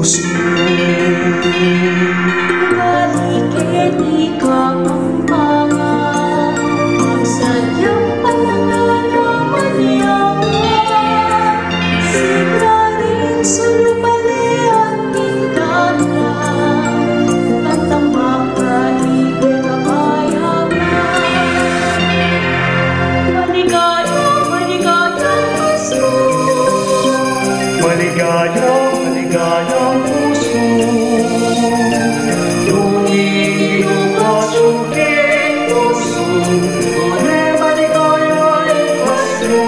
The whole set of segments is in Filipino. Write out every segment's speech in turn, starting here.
puso. Balikin ikaw ang mga magsadyang panangalaman yaman. Siglaring sulubali at pindahan, at ang makaibig kapayaman. Maligayang, maligayang Pasko. Maligayang, maligayang puso. Tuwing inuwasong king puso, tunay maligayang Pasko.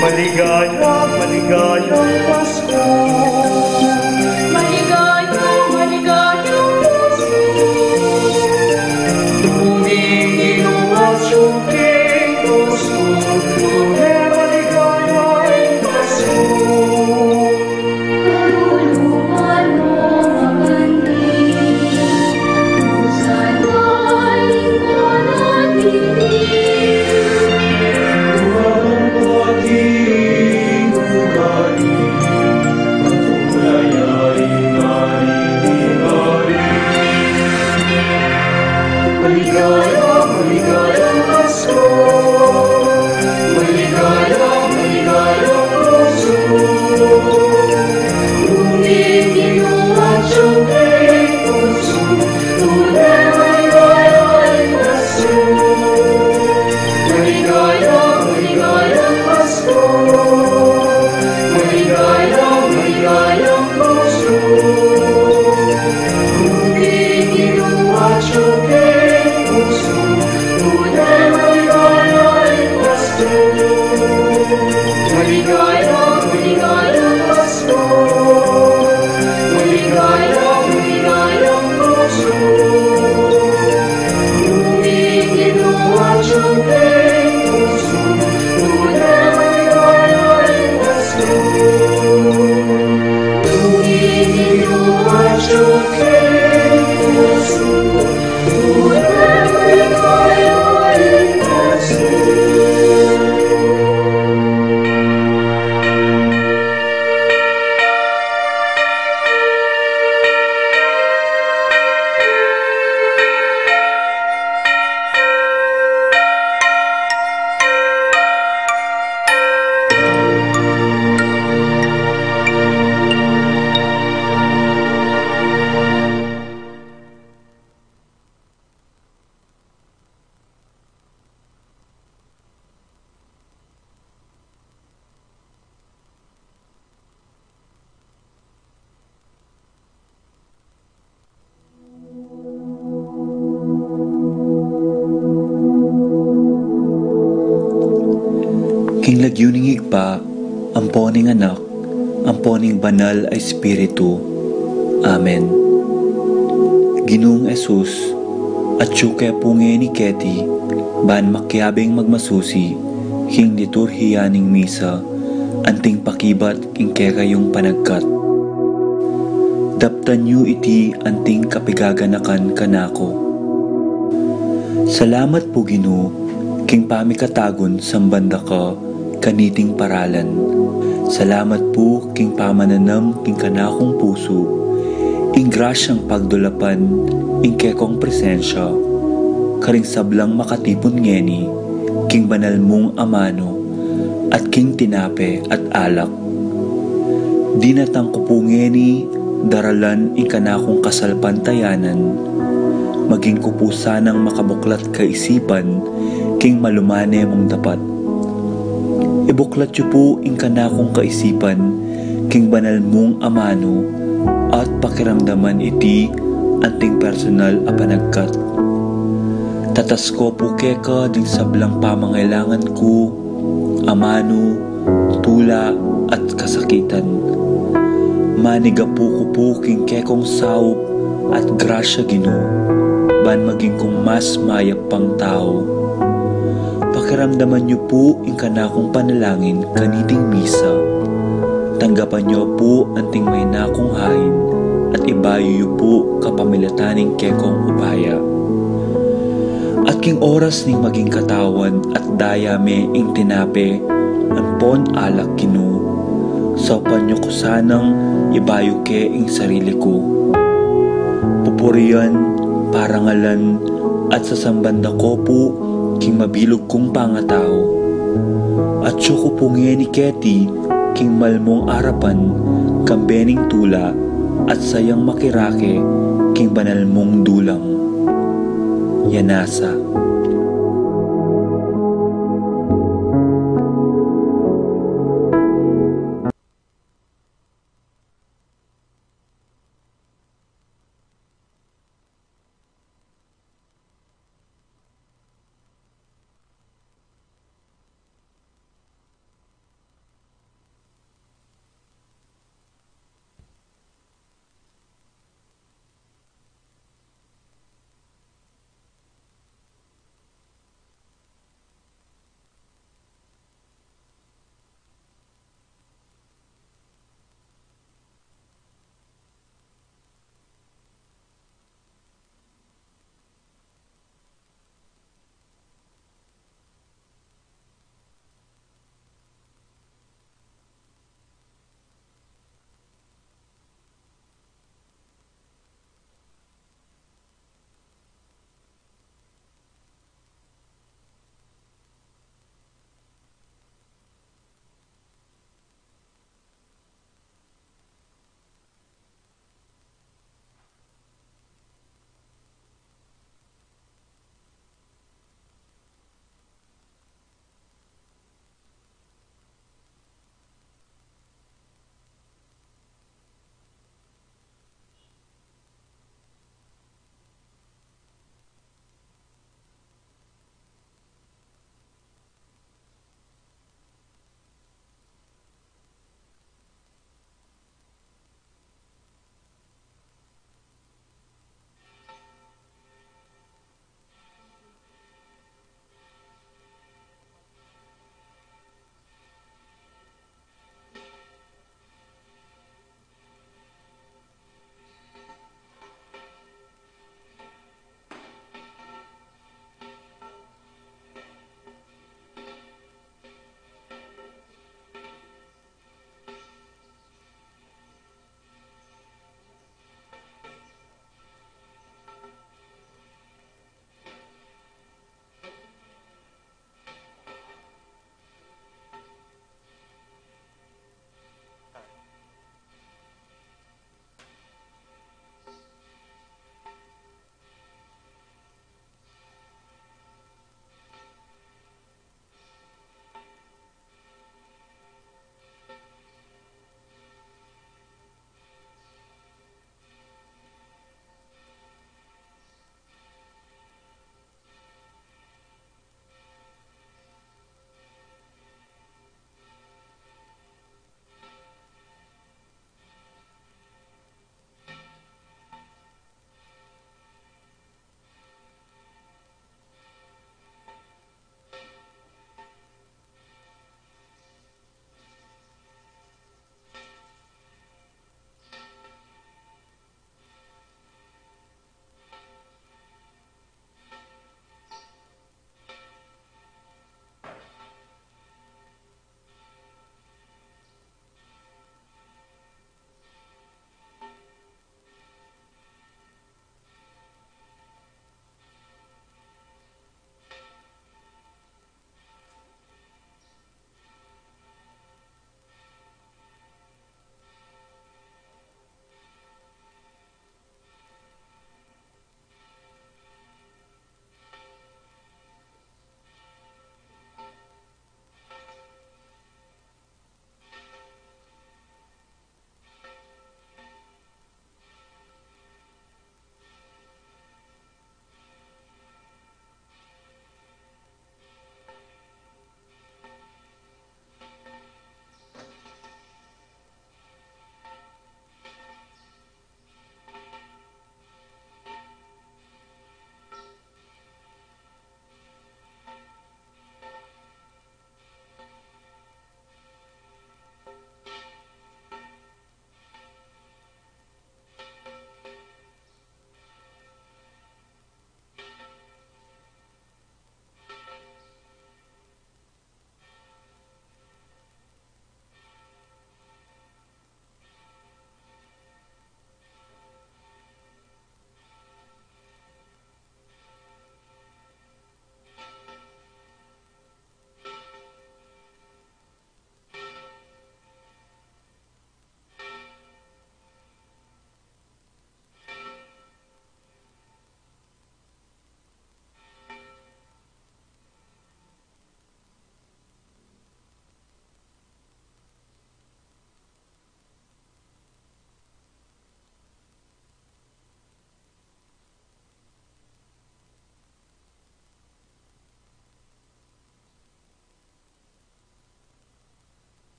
Maligayang, maligayang Pasko. Maligayang, maligayang Pasko. Tuwing inuwasong king puso, tunay maligayang Pasko. Karulungan mo mabanding, kung saan lingkod at dilim. Tuwang pag-ibig ugali, patuloy ay mari-mari. Maligayang, maligayang Pasko. Maligayang, maligayang puso. Tuwing inuwasong king puso, tunay maligayang Pasko. Maligayang, maligayang Pasko. Maligayang, maligayang puso. Tuwing inuwasong king puso, tunay maligayang Pasko. Maligayang, maligayang Pasko. Maligayang, maligayang puso. Tuwing inuwasong king puso, tunay maligayang Pasko. Tuwing inuwasong king puso, tunay maligayang Pasko. King lagyuning higpa, amponing anak, amponing banal ay Espiritu. Amen. Ginoong Esus, at syuke punge ni Keti, ban makyabing magmasusi, king liturhiyaning misa, anting pakibat king kekayong panagkat. Daptan yu iti anting kapigaganakan kanako. Salamat po Ginoo, king pamikatagon sambanda ka, kaniting paralan. Salamat po king pamananam king kanakong puso, ing grasyang pagdulapan, ing kekong presensya, karing sablang makatipon ngeni, king banal mong amano, at king tinape at alak. Dinatang ko po ngeni, daralan ing kanakong kasalpantayanan, maging ko po sanang makabuklat kaisipan, king malumane mong dapat. Ibuklat yu po ing kanakong kaisipan, king banal mong amano, at pakiramdaman iti anting personal a panagkat. Tatas ko po keka ding sablang pamangailangan ko, amano, tula at kasakitan. Maniga po ko po king kekong saup at grasya Ginoo, ban maging kong mas mayap pang tao. Pakiramdaman niyo po ing kanakong panalangin kaniting misa. Tanggapan niyo po anting may nakong hain at ibayo niyo po kapamilataning kekong ubaya. At king oras ning maging katawan at dayame ing tinape, ampon alak Ginoo. Saupan niyo ko sanang ibayuke ing sarili ko. Pupuriyan, parangalan, at sasambanda ko po king mabilog kong pangatao. At syuko pungi ni Keti king malmong arapan, kambening tula, at sayang makirake king banal mong dulang. Yanasa.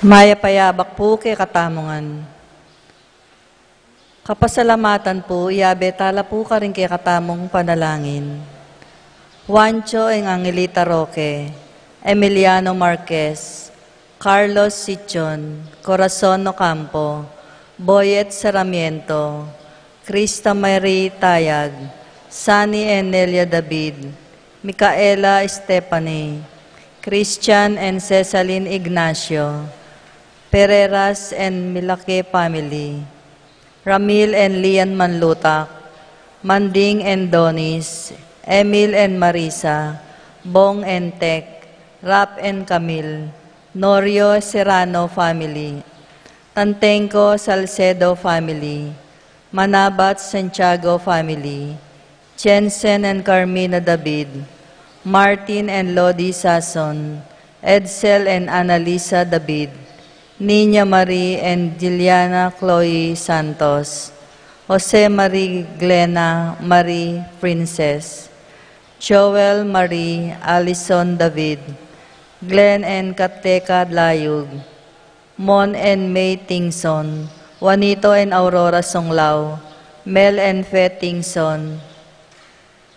Maya payabak po kay katamongan. Kapasalamatan po, iabe tala po ka rin kay katamong panalangin. Juancho ng Angelita Roque, Emiliano Marquez, Carlos Sichon, Corazon Ocampo, Boyet Saramiento, Krista Marie Tayag, Sunny Enelia David, Micaela Stephanie, Christian and Cecilin Ignacio, Pereras and Milake family, Ramil and Lian Manlutak, Manding and Donis, Emil and Marisa, Bong and Tek, Rap and Camille, Norio Serrano family, Tantenco Salcedo family, Manabat Santiago family, Jensen and Carmina David, Martin and Lodi Sason, Edsel and Annalisa David, Nina Marie and Juliana Chloe Santos, Jose Marie Glena Marie Princess, Joel Marie Alison David, Glenn and Kateka Layug, Mon and May Tingson, Juanito and Aurora Songlao, Mel and Fe Tingson,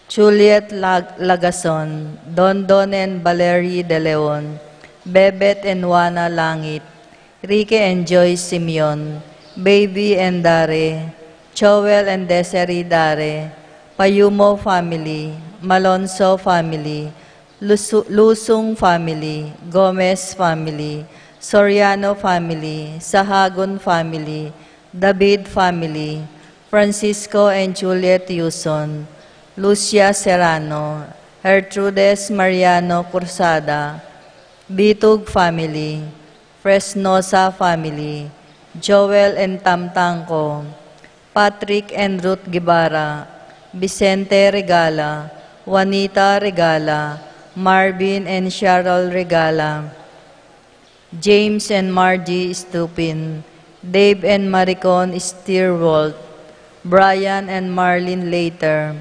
Juliet Lagason, Dondon and Valerie De Leon, Bebet and Juana Langit, Ricky and Joyce Simeon, Baby and Dare, Joel and Desiree Dare, Payumo family, Malonzo family, Lusung family, Gomez family, Soriano family, Sahagun family, David family, Francisco and Juliet Yuson, Lucia Serrano, Gertrudes Mariano Cursada, Bitug family, Fresnosa family, Joel and Tamtangco, Patrick and Ruth Gibara, Vicente Regala, Juanita Regala, Marvin and Cheryl Regala, James and Margie Stupin, Dave and Maricon Steerwalt, Brian and Marlene Later,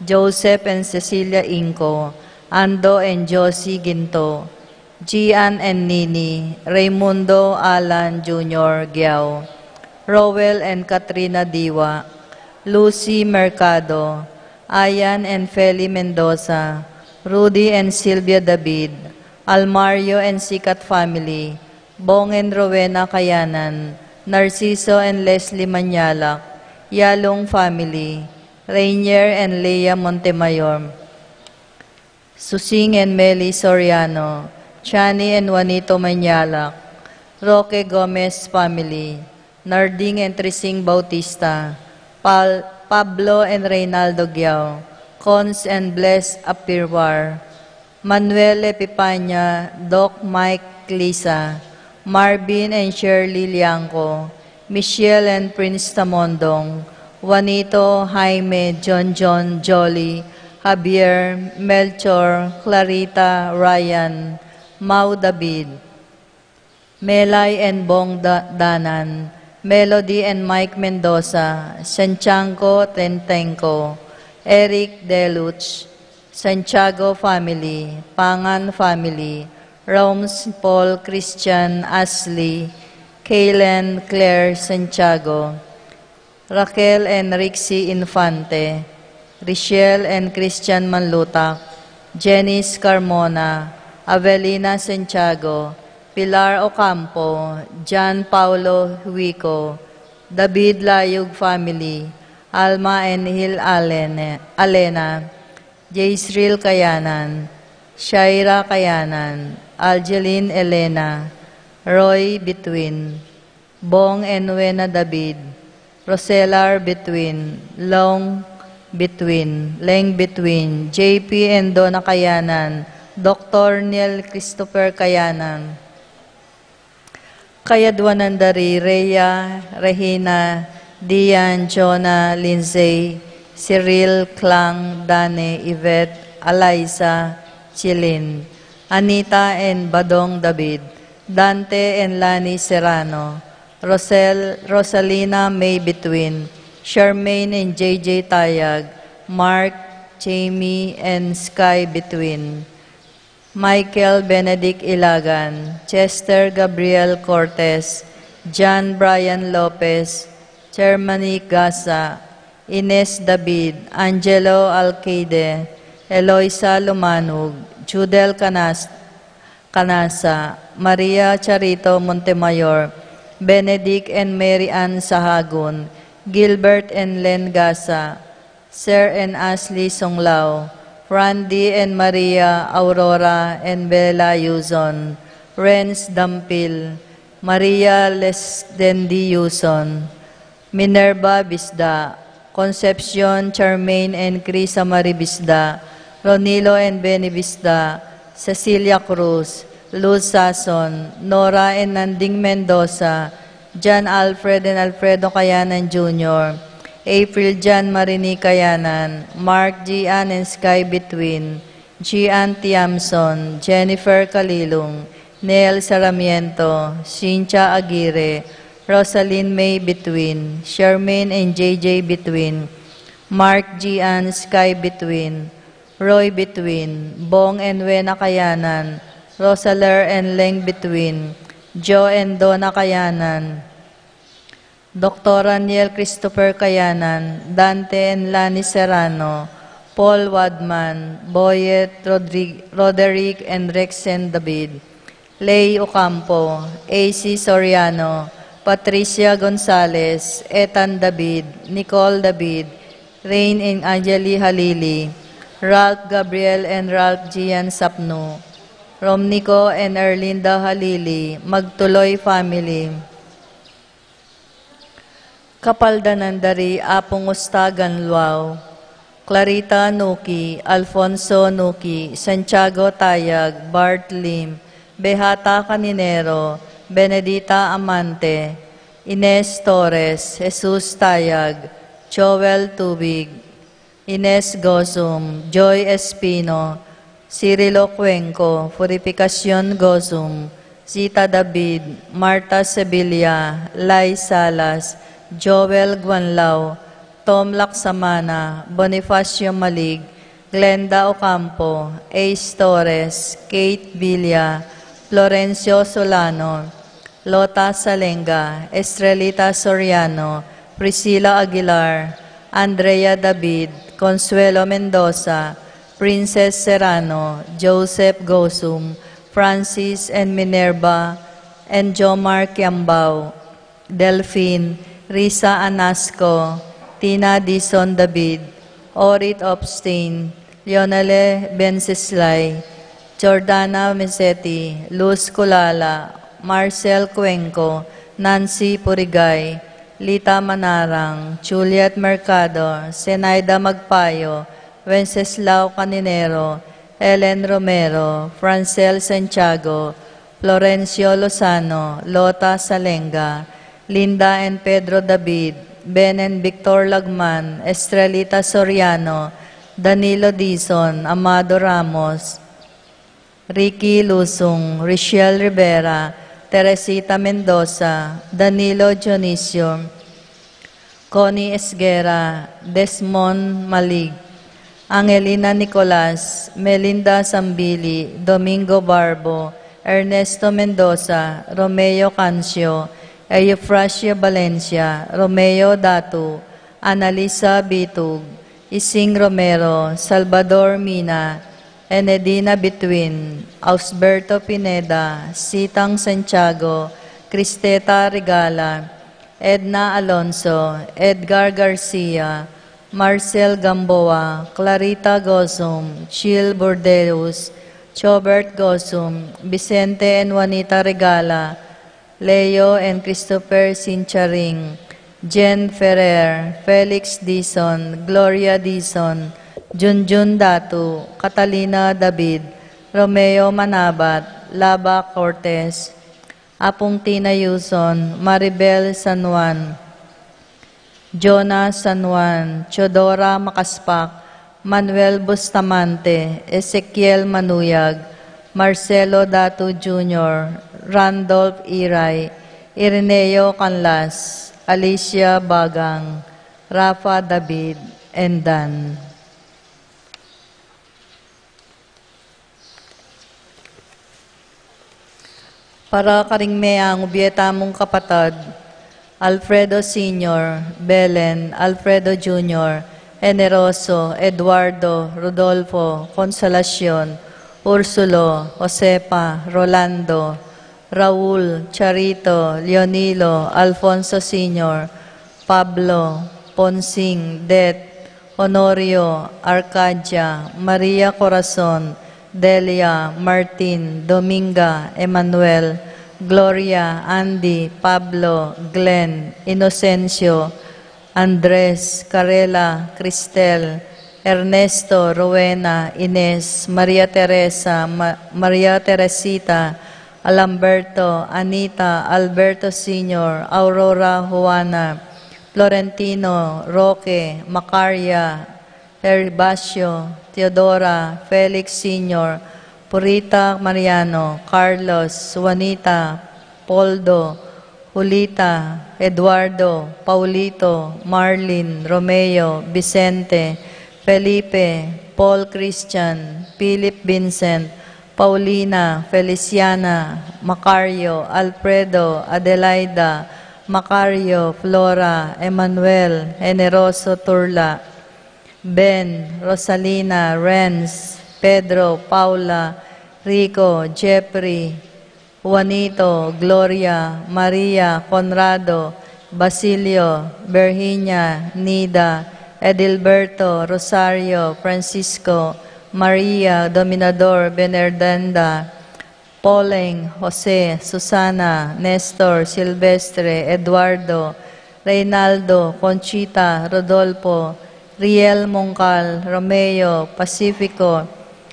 Joseph and Cecilia Inco, Ando and Josie Ginto, Gian and Nini, Raimundo Alan Jr. Giao, Rowell and Katrina Diwa, Lucy Mercado, Ayan and Feli Mendoza, Rudy and Sylvia David, Almario and Sikat family, Bong and Rowena Kayanan, Narciso and Leslie Manyalak, Yalong family, Rainier and Leia Montemayor, Susing and Meli Soriano, Chani and Juanito Manyalak, Roque Gomez family, Narding and Trising Bautista, Pablo and Reynaldo Giao, Cons and Bless Apirwar, Manuel Epipanya, Doc Mike Lisa, Marvin and Shirley Liangco, Michelle and Prince Tamondong, Juanito, Jaime, John, Jolly, Javier, Melchor, Clarita, Ryan, Mau David, Melay and Bong Danan, Melody and Mike Mendoza, Santiago Tentenco, Eric Deluch, Santiago family, Pangan family, Roms, Paul, Christian, Ashley, Kaylen, Claire, Santiago, Raquel and Rixie Infante, Richelle and Christian Manlutak, Jenice Carmona, Avelina Santiago, Pilar Ocampo, John Paulo Huico, David Layug family, Alma and Hil Alena, Jaisril Kayanan, Shaira Kayanan, Algeline Elena, Roy Between, Bong and Wena David, Roselar Between, Long Between, Leng Between, JP and Donna Kayanan, Dr. Neil Christopher Kayanan, Kayadwanandari, Rhea, Regina, Dian, Jonah, Lindsay, Cyril, Klang, Dane, Yvette, Eliza, Chilin, Anita and Badong David, Dante and Lani Serrano, Rosalina May Between, Charmaine and JJ Tayag, Mark, Jamie and Sky Between, Michael Benedict Ilagan, Chester Gabriel Cortez, John Brian Lopez, Germany Gaza, Ines David, Angelo Alcaide, Eloisa Lumanog, Judel Canasa, Maria Charito Montemayor, Benedict and Mary Ann Sahagun, Gilbert and Len Gasa, Sir and Ashley Songlao, Randy and Maria Aurora and Bella Yuzon, Renz Dampil, Maria Lesdendi Yuzon, Minerva Bisda, Concepcion Charmaine and Crisa Marie Bisda, Ronilo and Benny Bisda, Cecilia Cruz, Luz Sason, Nora and Nanding Mendoza, John Alfred and Alfredo Cayanan Jr., April Jan Marini Cayanan, Mark Gian and Sky Between, Gian Tiamson, Jennifer Kalilong, Neil Saramiento, Cynthia Aguirre, Rosalyn May Between, Charmaine and JJ Between, Mark Gian Sky Between, Roy Between, Bong and Wena Cayanan, Rosaler and Leng Between, Joe and Donna Cayanan, Dr. Aniel Christopher Cayanan, Dante and Lani Serrano, Paul Wadman, Boyet Roderick and Rexen David, Lay Ocampo, AC Soriano, Patricia Gonzalez, Ethan David, Nicole David, Rain and Angeli Halili, Ralph Gabriel and Ralph Gian Sapno, Romnico and Erlinda Halili, Magtuloy Family, Kapaldanandari, Apong Ustagan Luao, Clarita Nuki, Alfonso Nuki, Santiago Tayag, Bart Lim, Behata Caninero, Benedita Amante, Ines Torres, Jesus Tayag, Joel Tubig, Ines Gozum, Joy Espino, Cirilo Cuenco, Purificación Gozum, Zita David, Marta Sevilla, Lai Salas, Joel Guanlao, Tom Laksamana, Bonifacio Malig, Glenda Ocampo, Ace Torres, Kate Villa, Florencio Solano, Lota Salenga, Estrelita Soriano, Priscilla Aguilar, Andrea David, Consuelo Mendoza, Princess Serrano, Joseph Gosum, Francis and Minerva, and Jomar Kiambao, Delphine, Risa Anasco, Tina Dison David, Orit Opstein, Leonele Benceslay, Jordana Mesetti, Luz Kulala, Marcel Cuenco, Nancy Purigay, Lita Manarang, Juliet Mercado, Zenaida Magpayo, Wenceslao Caninero, Ellen Romero, Francel Santiago, Florencio Lozano, Lota Salenga, Linda and Pedro David, Ben and Victor Lagman, Estrelita Soriano, Danilo Dizon, Amado Ramos, Ricky Lusung, Richelle Rivera, Teresita Mendoza, Danilo Dionisio, Connie Esguera, Desmond Malig, Angelina Nicolas, Melinda Sambili, Domingo Barbo, Ernesto Mendoza, Romeo Cancio, Eufrasia Valencia, Romeo Datu, Analisa Bitug, Ising Romero, Salvador Mina, Enedina Between, Ausberto Pineda, Sitang Santiago, Cristeta Regala, Edna Alonso, Edgar Garcia, Marcel Gamboa, Clarita Gozum, Chil Bordeus, Chobert Gozum, Vicente and Juanita Regala, Leo and Christopher Sincharing, Jen Ferrer, Felix Dizon, Gloria Dizon, Junjun Datu, Catalina David, Romeo Manabat, Laba Cortez, Apong Tina Yuson, Maribel San Juan, Jonah San Juan, Chodora Makaspak, Manuel Bustamante, Ezekiel Manuyag, Marcelo Datu Jr., Randolph Iray, Ireneo Canlas, Alicia Bagang, Rafa David, and Dan. Para karingme ang ubyeta mong kapatad, Alfredo Sr., Belen, Alfredo Jr., Generoso, Eduardo, Rodolfo, Consolacion, Ursulo, Josepa, Rolando, Raul, Charito, Leonilo, Alfonso Sr., Pablo, Ponsing, Det, Honorio, Arcadia, Maria Corazon, Delia, Martin, Dominga, Emmanuel, Gloria, Andy, Pablo, Glenn, Inocencio, Andres, Carela, Cristel, Ernesto, Rowena, Ines, Maria Teresa, Maria Teresita, Alamberto, Anita, Alberto Sr., Aurora, Juana, Florentino, Roque, Macaria, Herbacio, Teodora, Felix Sr., Purita Mariano, Carlos, Juanita, Poldo, Julita, Eduardo, Paulito, Marlin, Romeo, Vicente, Felipe, Paul Christian, Philip Vincent, Paulina, Feliciana, Macario, Alfredo, Adelaida, Macario, Flora, Emmanuel, Generoso Turla, Ben, Rosalina, Renz, Pedro, Paula, Rico, Jeffrey, Juanito, Gloria, Maria, Conrado, Basilio, Virginia, Nida, Edilberto, Rosario, Francisco, Maria, Dominador, Benerdenda, Poleng, Jose, Susana, Nestor, Silvestre, Eduardo, Reynaldo, Conchita, Rodolfo, Riel Mongcal, Romeo, Pacifico,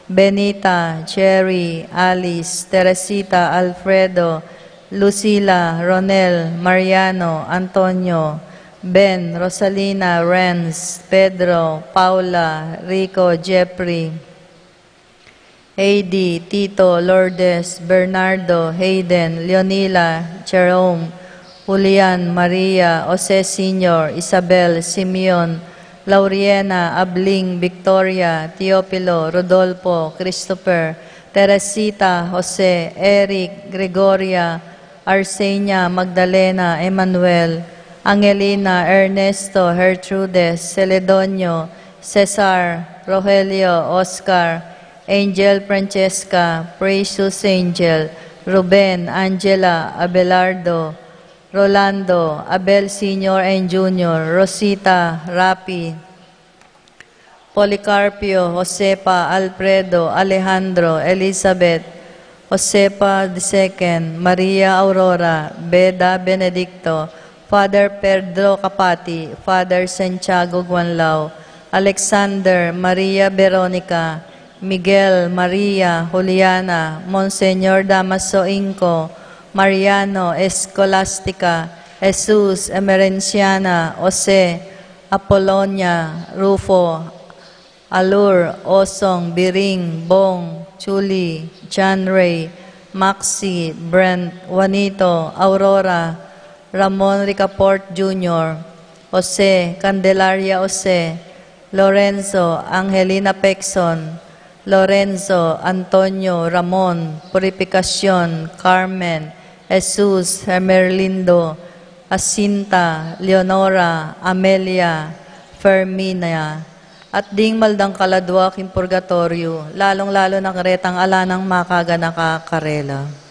Benita, Cherry, Alice, Teresita, Alfredo, Lucila, Ronel, Mariano, Antonio, Ben, Rosalina, Renz, Pedro, Paula, Rico, Jeffrey, Heidi, Tito, Lourdes, Bernardo, Hayden, Leonila, Jerome, Julian, Maria, Jose Sr., Isabel, Simeon, Lauriena, Abling, Victoria, Teopilo, Rodolfo, Christopher, Teresita, Jose, Eric, Gregoria, Arsenia, Magdalena, Emmanuel, Angelina, Ernesto, Gertrudes, Celedonio, Cesar, Rogelio, Oscar, Angel Francesca, Precious Angel, Ruben, Angela, Abelardo, Rolando, Abel Sr. and Jr., Rosita, Rapi, Policarpio, Josepa, Alfredo, Alejandro, Elizabeth, Josepa II, Maria Aurora, Beda Benedicto, Father Pedro Capati, Father Santiago Guanlao, Alexander, Maria Veronica, Miguel, Maria, Juliana, Monseñor Damaso Inco, Mariano, Escolastica, Jesus, Emerenciana, Jose, Apolonia, Rufo, Alur, Osong, Biring, Bong, Chuli, John Ray, Maxi, Brent, Juanito, Aurora, Ramon Ricaport Jr., Jose, Candelaria Jose, Lorenzo, Angelina Pexon, Lorenzo, Antonio, Ramon, Purificacion, Carmen, Jesus, Hermerlindo, Jacinta, Leonora, Amelia, Fermina, at ding maldang kaladwak in purgatorio, lalong-lalo na karetang alanang makaga nakakarela.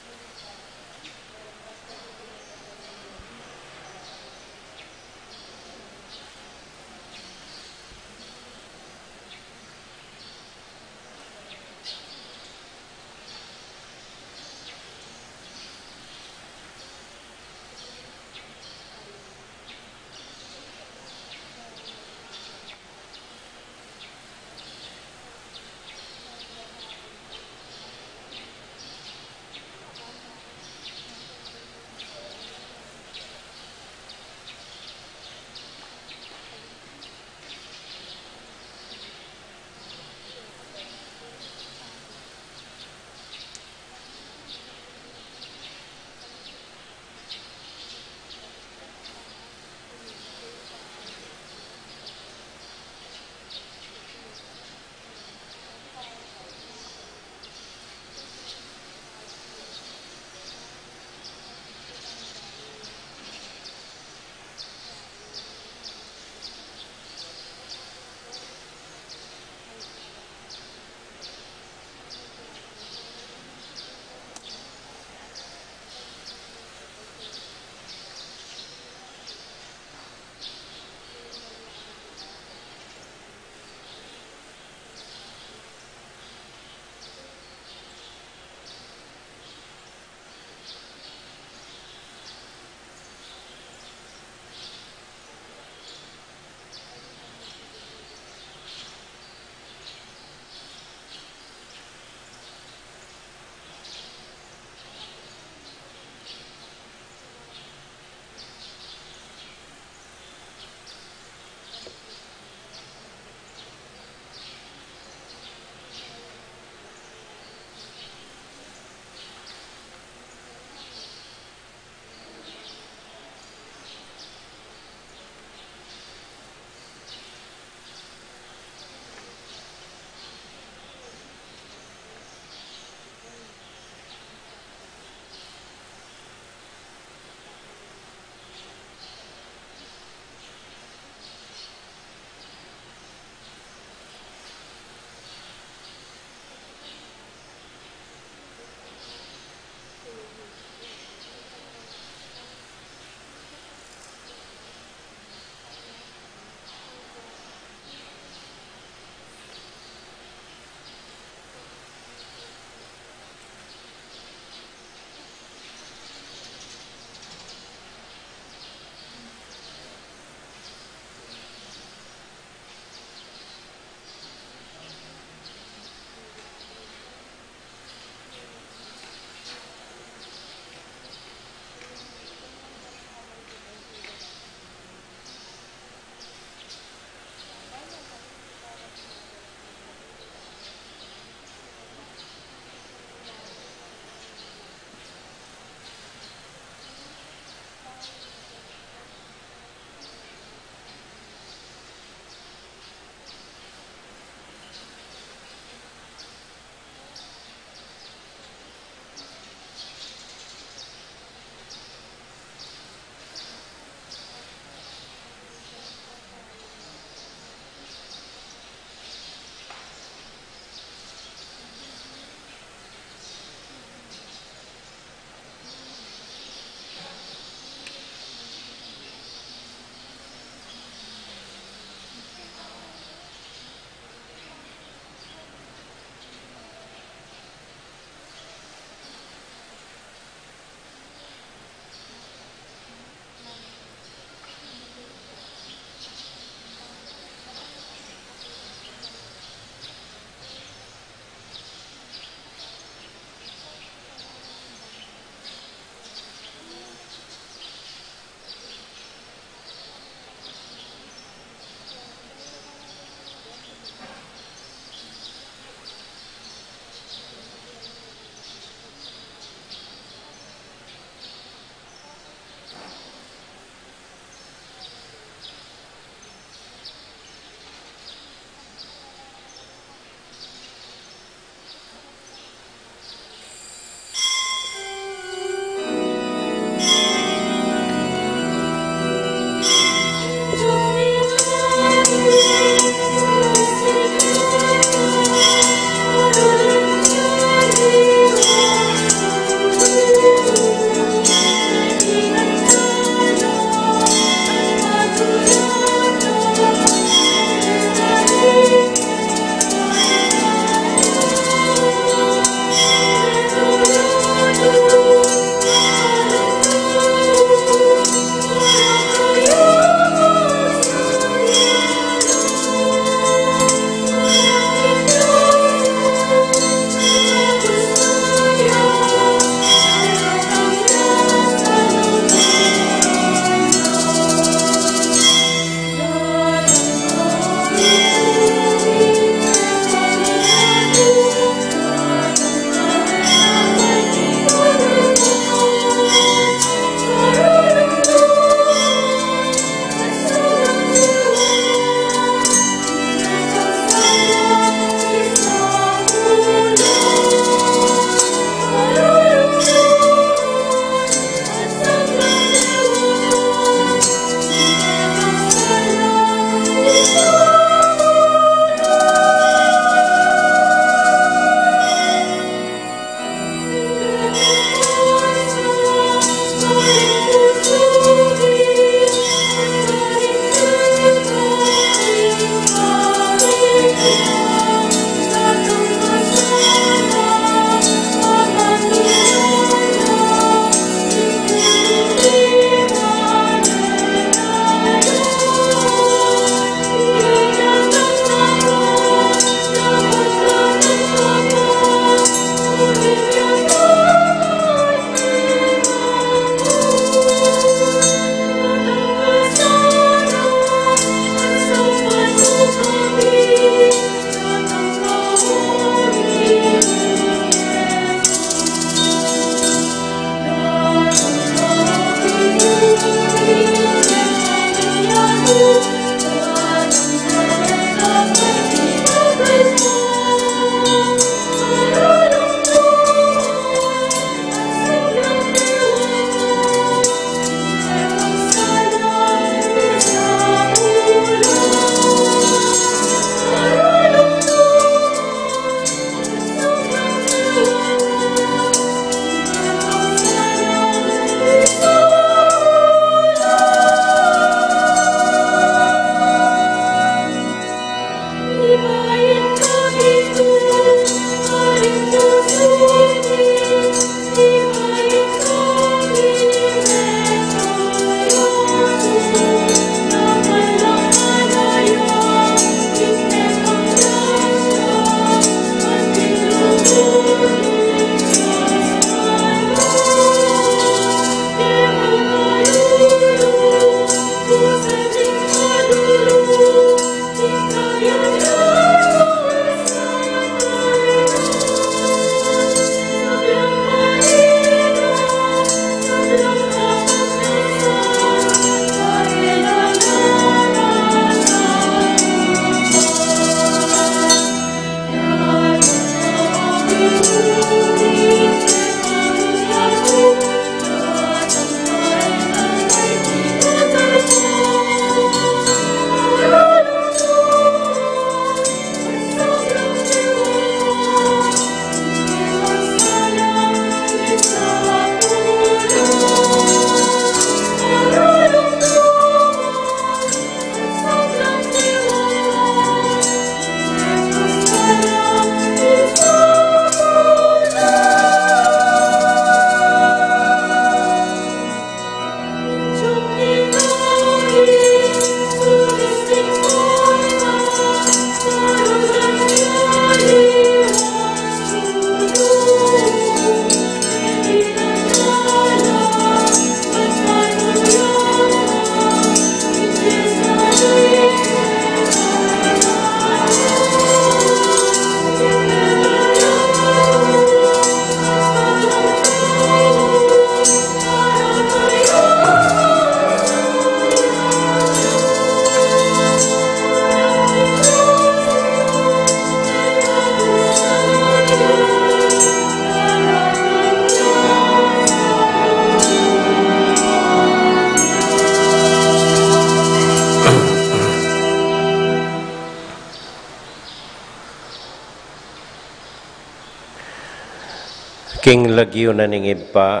King lagyo na ningib pa,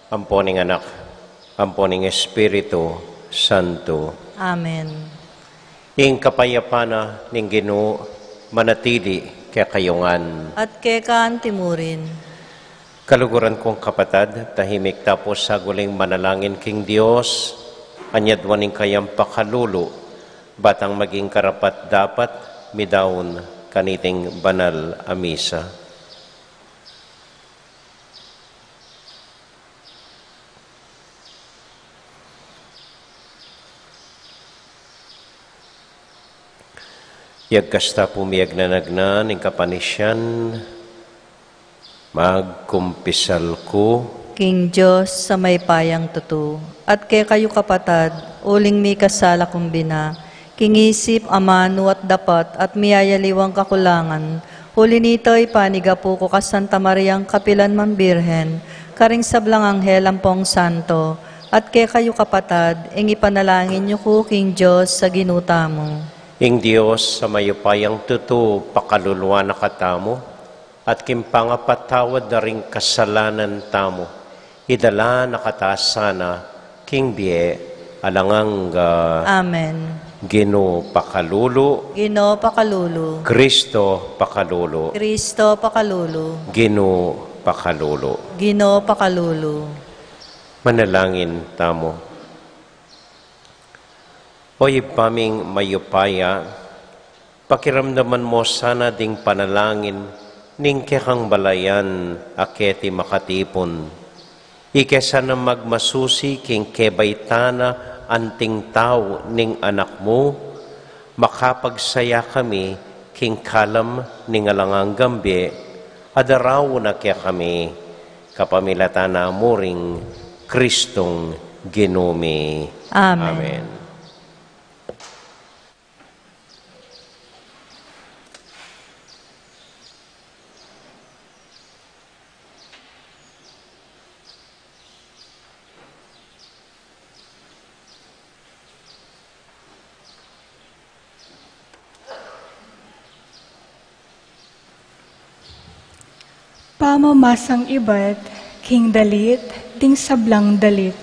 amponing anak, amponing Espiritu Santo. Amen. Ing kapayapana ning Ginoo manatili kaya kayungan. At kekaan timurin. Kaluguran kong kapatad, tahimik tapos sa guling manalangin king Diyos, anyadwaning kayang pakalulo, batang maging karapat dapat, midaon kaniting banal amisa. Yagkasta pumiyag na nagnan, ing kapanisyan, magkumpisal ko. King Diyos sa may payang tutu, at kay kayo kapatad, uling mi kasala kumbina, kingisip, amano at dapat, at miyayaliwang kakulangan, huli nito'y panigapu ko ka Santa Mariang Kapilan Mambirhen, karing sablang anghel ampong santo, at kay kayo kapatad, ing ipanalangin niyo ko, King Diyos, sa ginuta mo. Ing Diyos sa mayupayang tutu, pakaluluwa na katamo, at kimpangapatawad na ring kasalanan tamo, idala nakataas sana, King Bie, alangang Amen. Ginoo pakalulu, Ginoo pakalulu. Kristo pakalulu, Kristo pakalulu. Ginoo pakalulu. Ginoo pakalulu. Manalangin tamo. Oy paming mayupaya, pakiramdaman mo sana ding panalangin ning kekang balayan aketi makatipon. Ikesa na magmasusi king kebaytana anting tao ning anak mo, makapagsaya kami king kalam ning alangang gambi, adaraw na kaya kami kapamilatan na muring Kristong Ginumi. Amen. Amen. Pamamasang ibat, king dalit, ding sablang dalit.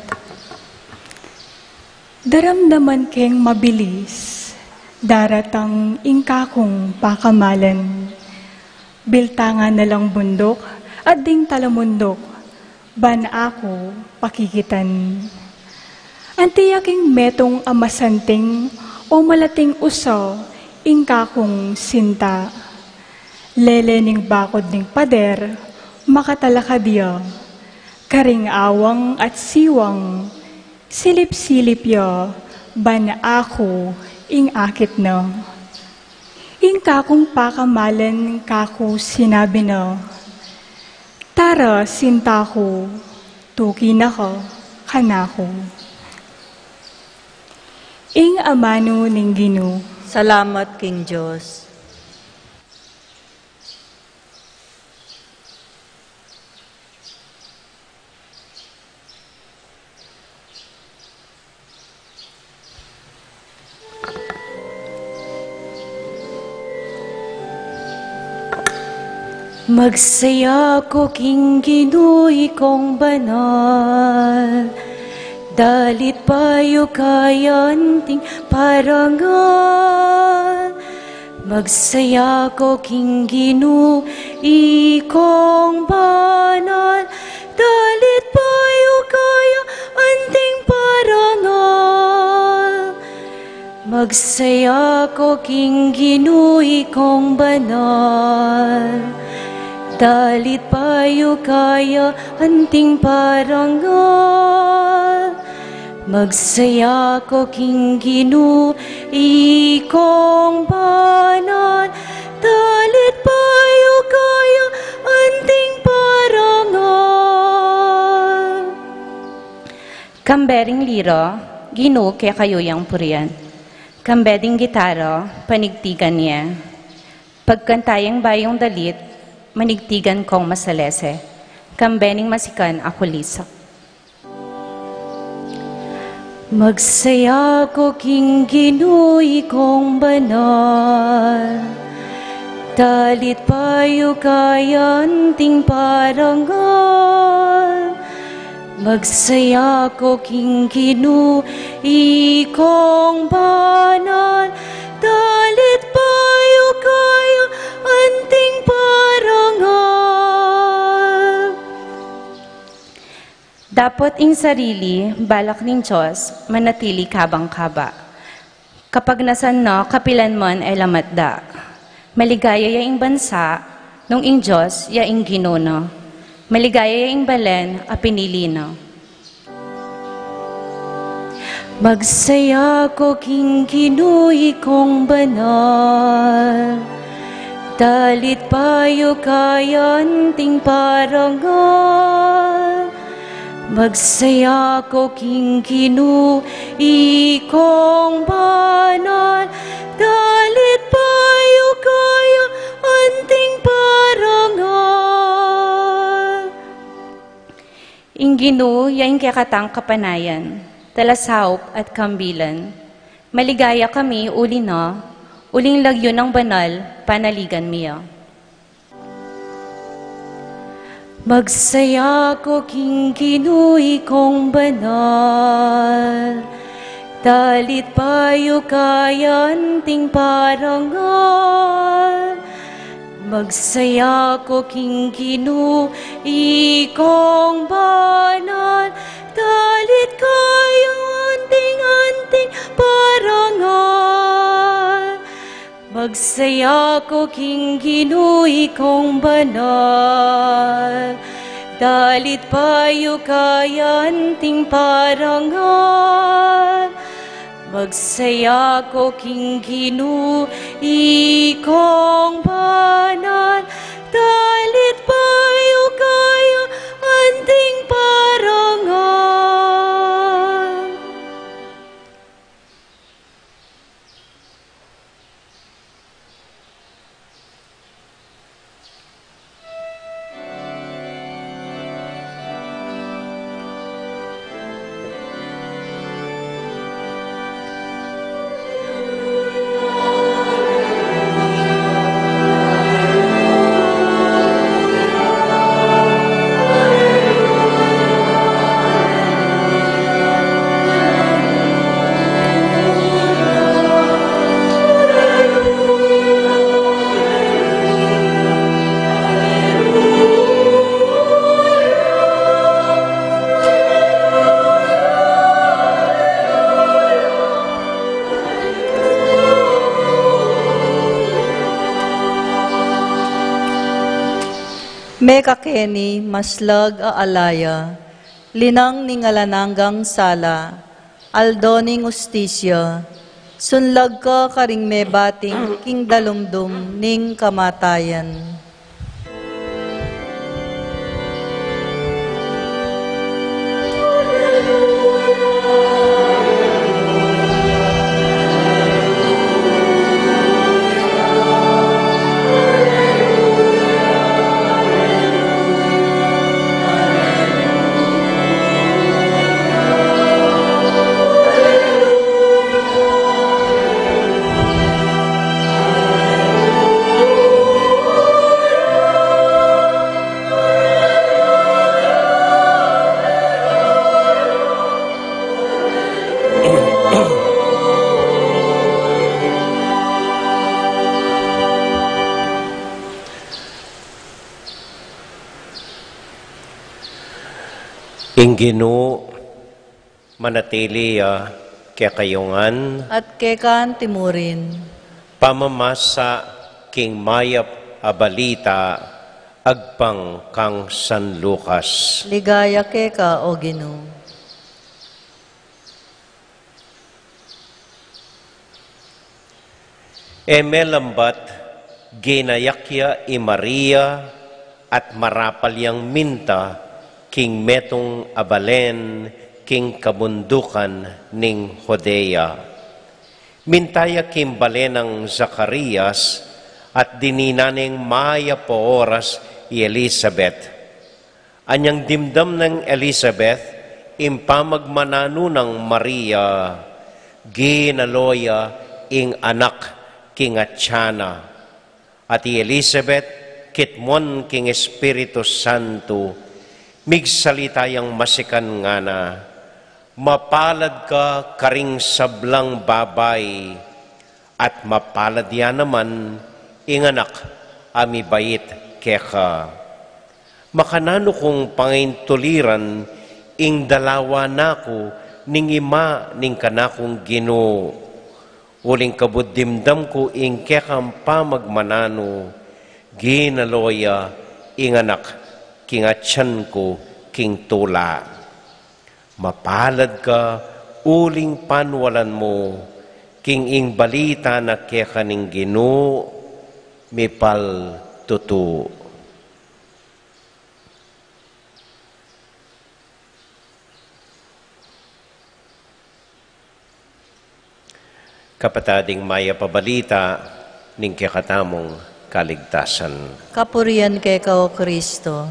Daramdaman keng mabilis, daratang ingkakong pakamalan. Biltangan na lang bundok, at ding talamundok, ban ako pakikitan. Antiyaking metong amasanting, o malating uso, ingkakong sinta. Lelening bakod ning pader, makatalakadya, karing awang at siwang, silip-silip ya, ban ako, ing akit na. Ing kakong pakamalan kako sinabi na, tara sinta ko, tuki na ka, kanako. Ing amano ning Ginoo. Salamat, King Diyos. Magsaya ko king Ginooy kong banal, dalit payo kayanting parangal. Magsaya ko king Ginooy kong banal, dalit payo kayanting parangal. Magsaya ko king Ginooy kong banal, dalit payo kaya anting parangal. Magsaya ko king Ginooy kong banal, dalit payo kaya anting parangal. Kambering liro, Ginoo kaya kayo yang purian. Kambeding gitara, panigtigan niya. Pagkantayang bayong dalit, manigtigan kong masalese, kambening masikan ako lisak. Magsaya ko king Ginooy kong banal, Dalit payo kayan ting parangal, magsaya ko king Ginu, ikong banal. Dalit payo kayo anting parangal. Dapat ing sarili, balak ning Diyos, manatili kabang-kaba. Kapag nasan no, kapilan mon ay lamatda. Maligaya yaing bansa, nung ing Diyos, yaing ginuno. Maligaya yaing balen, a pinili no. Magsaya ko king Ginu'i kong banal, dalit payo kayan ting parangal. Magsaya ko king Ginu'i kong banal, dalit payo kayo anting parangal. Ing Ginu yaing kakatang kapanayan, talasawp at kambilan. Maligaya kami uli na, uling lagyo ng banal, panaligan miya. Magsaya ko king Ginu'i kong banal, dalit payo kayan ting parangal. Magsaya ko king Ginu'i kong banal, dalit kayo anting-anting parangal. Magsaya ko king Ginu'i kong banal, dalit payo kayan ting parangal. Magsaya ko king Ginu'i kong banal, dalit payo kayo anting parangal. Meka Kenny, maslag a alaya, linang ningalananggang sala, aldoning ustisya, sunlag ka karing me bating king dalumdum ning kamatayan. Ing Ginu, manatili kaya kayungan, At kekan timurin, pamamasa king mayap abalita, agpang kang San Lucas. ligaya keka o Ginu. Emelambat, ginayakya i Maria, at marapalyang minta, king metong abalen, king kabundukan ning Judea. Mintaya king balenang Zacarias, at dininaning maya po oras i Elizabeth. Anyang dimdam ng Elizabeth, impamagmanano ng Maria, ginaloya ing anak king Atyana. At Elizabeth, kitmon king Espiritu Santo, migsalita yang masikan nga na, mapalad ka karing sablang babay, at mapalad yan naman, inganak, amibait keka. Makanano kong pangintuliran, ing dalawa nako, ning ima, ning kanakong Ginoo. Uling kabuddimdam ko, ing kekam pamagmanano, ginaloya, inganak, kingatsan ko, king tula. Mapalad ka, uling panwalan mo, king ing balita na keka ning Ginoo, mipal tutu. Kapatading maya pabalita, ning kakatamong kaligtasan. Kapurian kay Kao Kristo.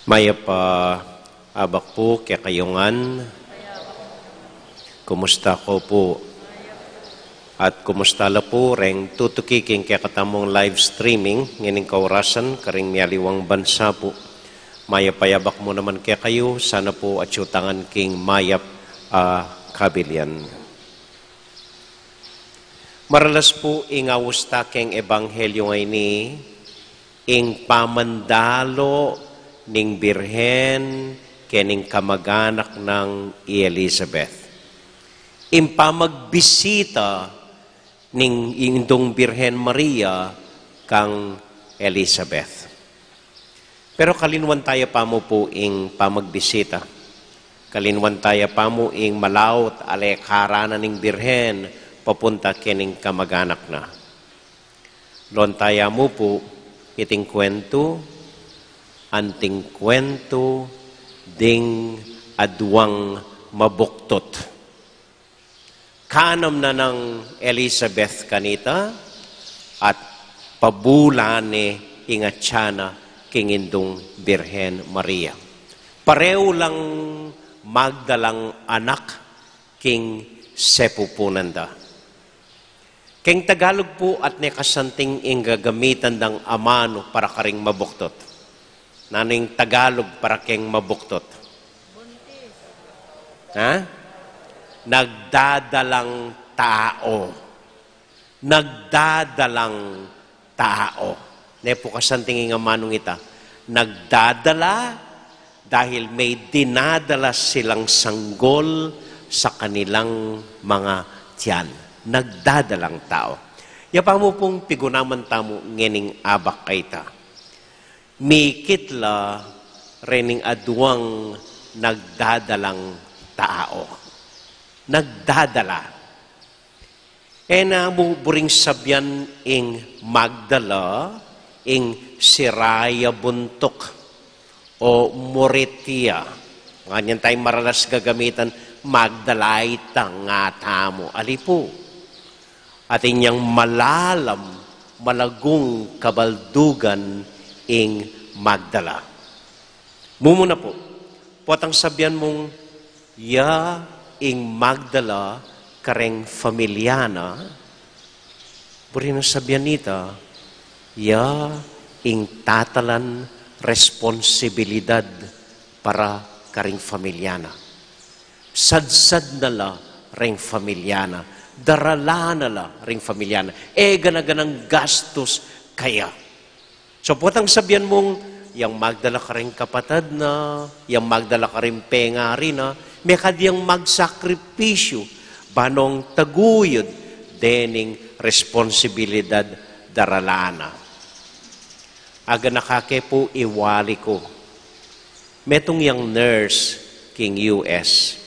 Maya pa abak po kaya kayungan. Kumusta ko po? At kumusta la po reng tutukiking kaya katamong live streaming ngining kaurasan karing miyaliwang bansa po. Maya payabak mo naman kaya kayo. Sana po atyutangan king mayap kabilyan. Maralas po ingawusta keng ebanghelyo ngay ni ing pamandalo ning birhen kening kamag-anak ng Elizabeth. Impamagbisita ning indong Birhen Maria kang Elizabeth. Pero kalinwan tayo pa mo po ing pamagbisita. Kalinwan tayo pa mo ing malaut alekharana ning Birhen papunta kening kamag-anak na. Lon tayo mo po iting kwento, anting kwento, ding adwang mabuktot. Kanam na ng Elizabeth kanita at pabulane ingatsana kingindong Birhen Maria. Pareho lang magdalang anak king sepupunanda. King Tagalog po at nekasanting ing gagamitan ng amano para karing mabuktot. Naning Tagalog para king mabuktot. Ha? Nagdadalang tao. Nagdadalang tao. Nepo kasanting nga manong ita. Nagdadala dahil may dinadala silang sanggol sa kanilang mga tiyan. Nagdadalang tao. Yapa mo pong pigunaman tamo ngening abak kaita. Mikitla rening aduang nagdadalang tao. Nagdadala. Na buring sabyan ing magdala, ing siraya buntok, o moritia. Ganyan tayo maralas gagamitan, magdalay nga tamo. Alipo. At inyang malalam, malagong kabaldugan ing magdala. Mumuna po. Potang sabyan mong, ya ing magdala kareng familyana, burino sabyan nita, ya ing tatalan responsibilidad para karing familyana. Sadsad na la ring familyana, darala na la ring familyana, ganaganang gastos kaya. So potang sabyan mong, yang magdala ka rin kapatad na, yang magdala ka rin pengari na, may kadyang magsakripisyo, banong taguyod, dening responsibilidad daralana. Aga nakake po iwali ko. Metong yang nurse, king US,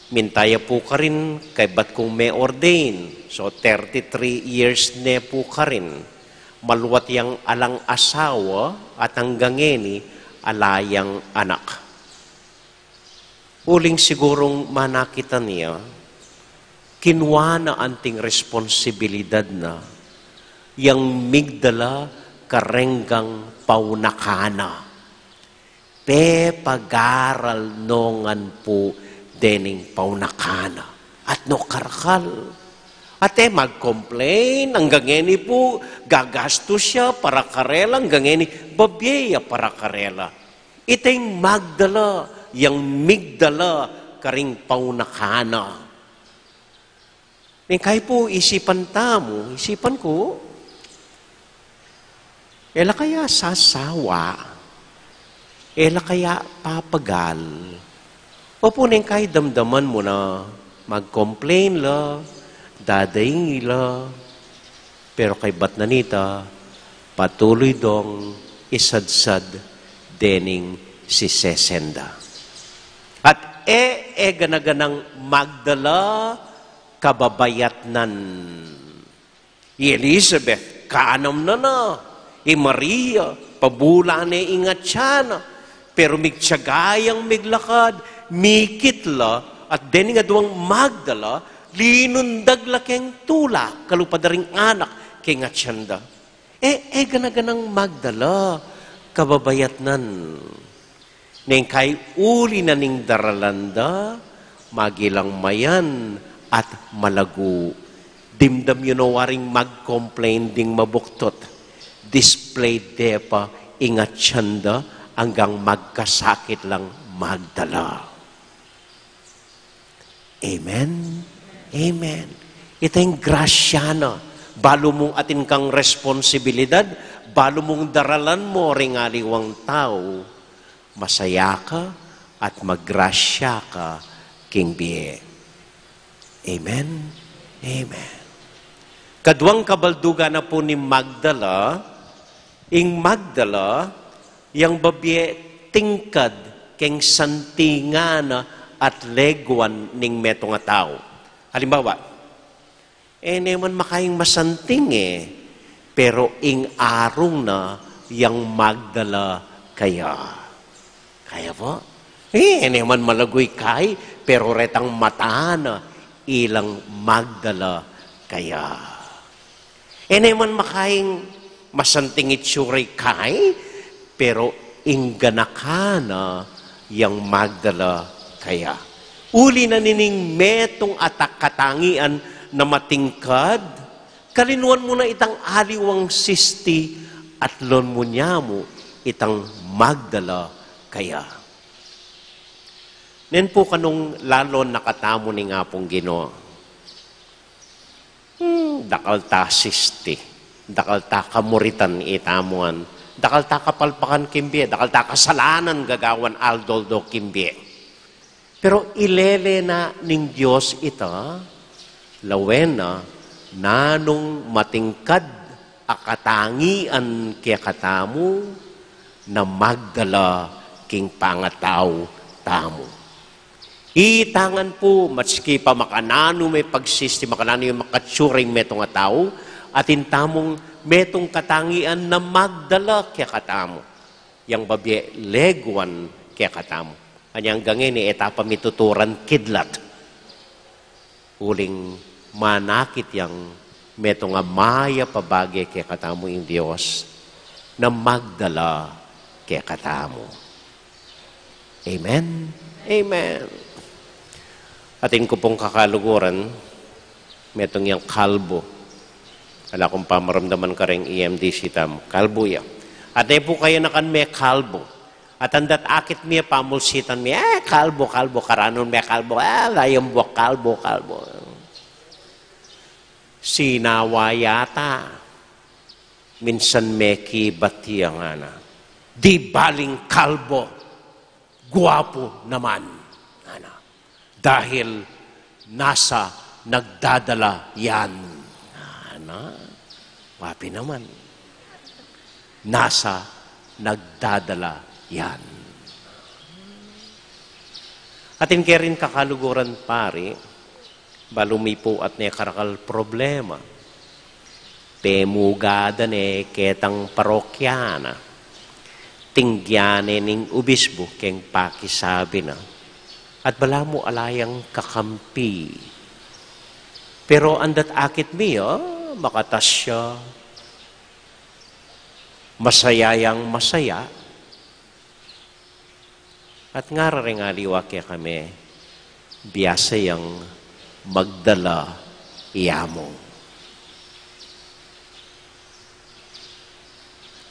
mintaya po ka rin, kay ba't kung may ordain, so 33 years ne po ka rin. Maluwat yang alang asawa at hanggang ngeni alayang anak. Uling sigurong manakita niya, kinwa na anting responsibilidad na, yang migdala karenggang paunakana. Pe pagaral nongan po dening paunakana. At no karakal. Ate mag-complain, hanggang ngeni po, gagastos siya para karela, hanggang ngeni, babyeya para karela. Itay magdala, yang migdala, karing paunakana. Kaya po, isipan tamo, isipan ko, ela kaya sasawa, ela kaya papagal, o po neng kaya damdaman mo na mag-complain la, dadaing ila, pero kay Batnanita, patuloy dong isadsad dening si Sesenda. At ganaganang magdala kababayatnan. Elizabeth, kaanam na. Maria, pabulaan ingat siya na. Pero migtiyagayang miglakad, mikitla, at dening aduang magdala, linundag la keng tula, kalupadaring anak, keng atsyanda. Ganaganang magdala, kababayatnan. Neng kay uli na ning daralanda, magilang mayan at malago. Dimdam yun waring mag-complain ding mabuktot. Display depa ingat syanda hanggang magkasakit lang magdala. Amen? Amen. Ito yung grasya na. Balo mong atin kang responsibilidad, balo mong daralan mo ring aliwang tao, masaya ka at maggrasya ka king biye. Amen? Amen. Kadwang kabalduga na po ni Magdala, yang babye tingkad keng santingana at leguan ning metong nga tao. Halimbawa, naman makaing masanting pero ing arong na yang Magdala kaya. Kaya po? Naman malagoy kay, pero retang matana ilang Magdala kaya. Naman makaing masanting itsuri kay, pero ingganakana yang Magdala kaya. Uli na nining metong atak katangian na matingkad, kalinuan mo na itang aliwang sisti at lon mo niya mo itang Magdala kaya. Nen po kanong lalon nakatamo ni nga pong Ginoo. Dakal ta sisti, dakal ta kamuritan itamuan, dakal ta kapalpakan kimbie, dakal ta kasalanan gagawan aldoldo kimbie. Pero ilele na ning Diyos ita, lawena, nanong matingkad akatangian kaya katamu, na Magdala king pangataw tamo. Itangan po, matski pa makanano may pagsisti, makanano yung makatsuring metong tao, at intamong metong katangian na Magdala kaya katamo. Yang babye leguan kaya katamo. Anyang gangin ni etapa mituturan kidlat. Uling manakit yang metong maya pabagay kaya katamo yung Diyos na Magdala kaya katamo. Amen? Amen. Atin ko pong kakaluguran, metong yung kalbo. Ala kong pamaramdaman ka rin EMDC tam. Kalbo yan. At po kayo nakan may kalbo. At andat akit miya pamulsitan miya, kalbo, karanon may kalbo. Layang buwak, kalbo. Sinawa yata. Minsan may kibatiya nga na. Di baling kalbo. Guwapo naman. Dahil nasa nagdadala yan. Wapi naman. Nasa nagdadala yan. Atin kaya rin kakaluguran pari, balumipo at ne karakal problema. Temugada ne ketang parokyana. Tingyane ning ubisbo keng pakisabi na. At bala mo alayang kakampi. Pero andat akit miyo, makatas siya. masayayang masaya, at nga rin aliwa kaya kami, biyasayang magdala iyamong.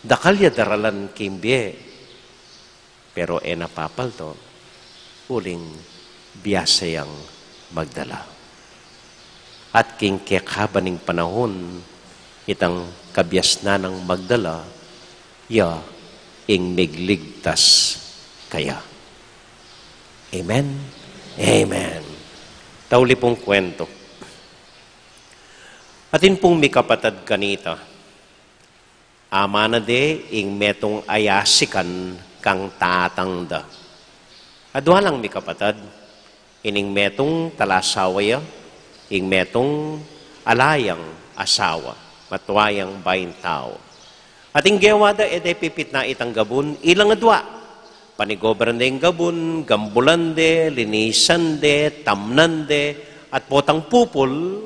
Dakalya daralan kimbye, pero napapalto, uling biyasayang magdala. At king kekabaning panahon, itang kabyas na ng magdala, ing migligtas kaya. Amen? Amen. Tauli pong kwento. Atin pong may kapatad kanita, ama na de, ing metong ayasikan kang tatangda. Adwa lang may kapatad, ining metong talasawaya, ing metong alayang asawa, matwayang bayin tao. Ating gewada, pipit na itang gabun, ilang adwa. Panigobran de gabun, gambulande, linisande, tamnande, at potang pupul,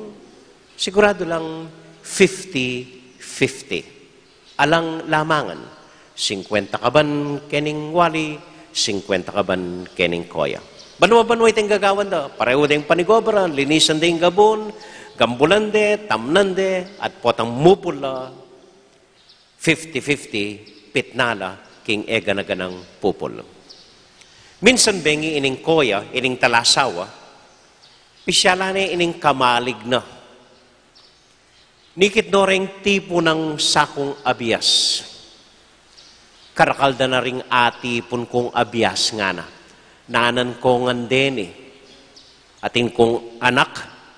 sigurado lang 50-50. Alang lamangan, 50 kaban kening wali, 50 kaban kening koya. Banwa-banwa itong gagawan da, pareho ding panigobran, linisan ding gabun, gambulande, tamnande, at potang mupula, 50-50, pitnala, king ega-naganang pupul. Minsan bengi ining koya, ining talasawa, pisyalane ining kamalig na. Nikit no ring tipo ng sakong abiyas. Karakalda na ring ati pun kong abiyas nga na. Nanan ko ngandeni. Atin kong anak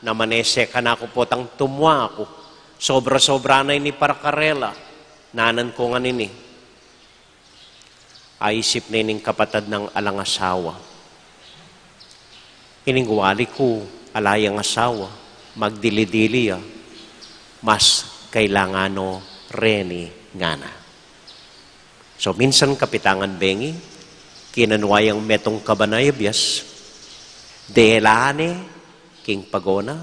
na manese ka na ko potang tumwa ako. Sobra-sobra na ini parakarela. Nanan ko nga nini. Aisip na ining kapatad ng alang asawa. Ining wali ko, alayang asawa, magdili-dili mas kailangano reni ngana. So minsan kapitangan bengi, kinanwayang metong kabanayabyas, delane king pagona,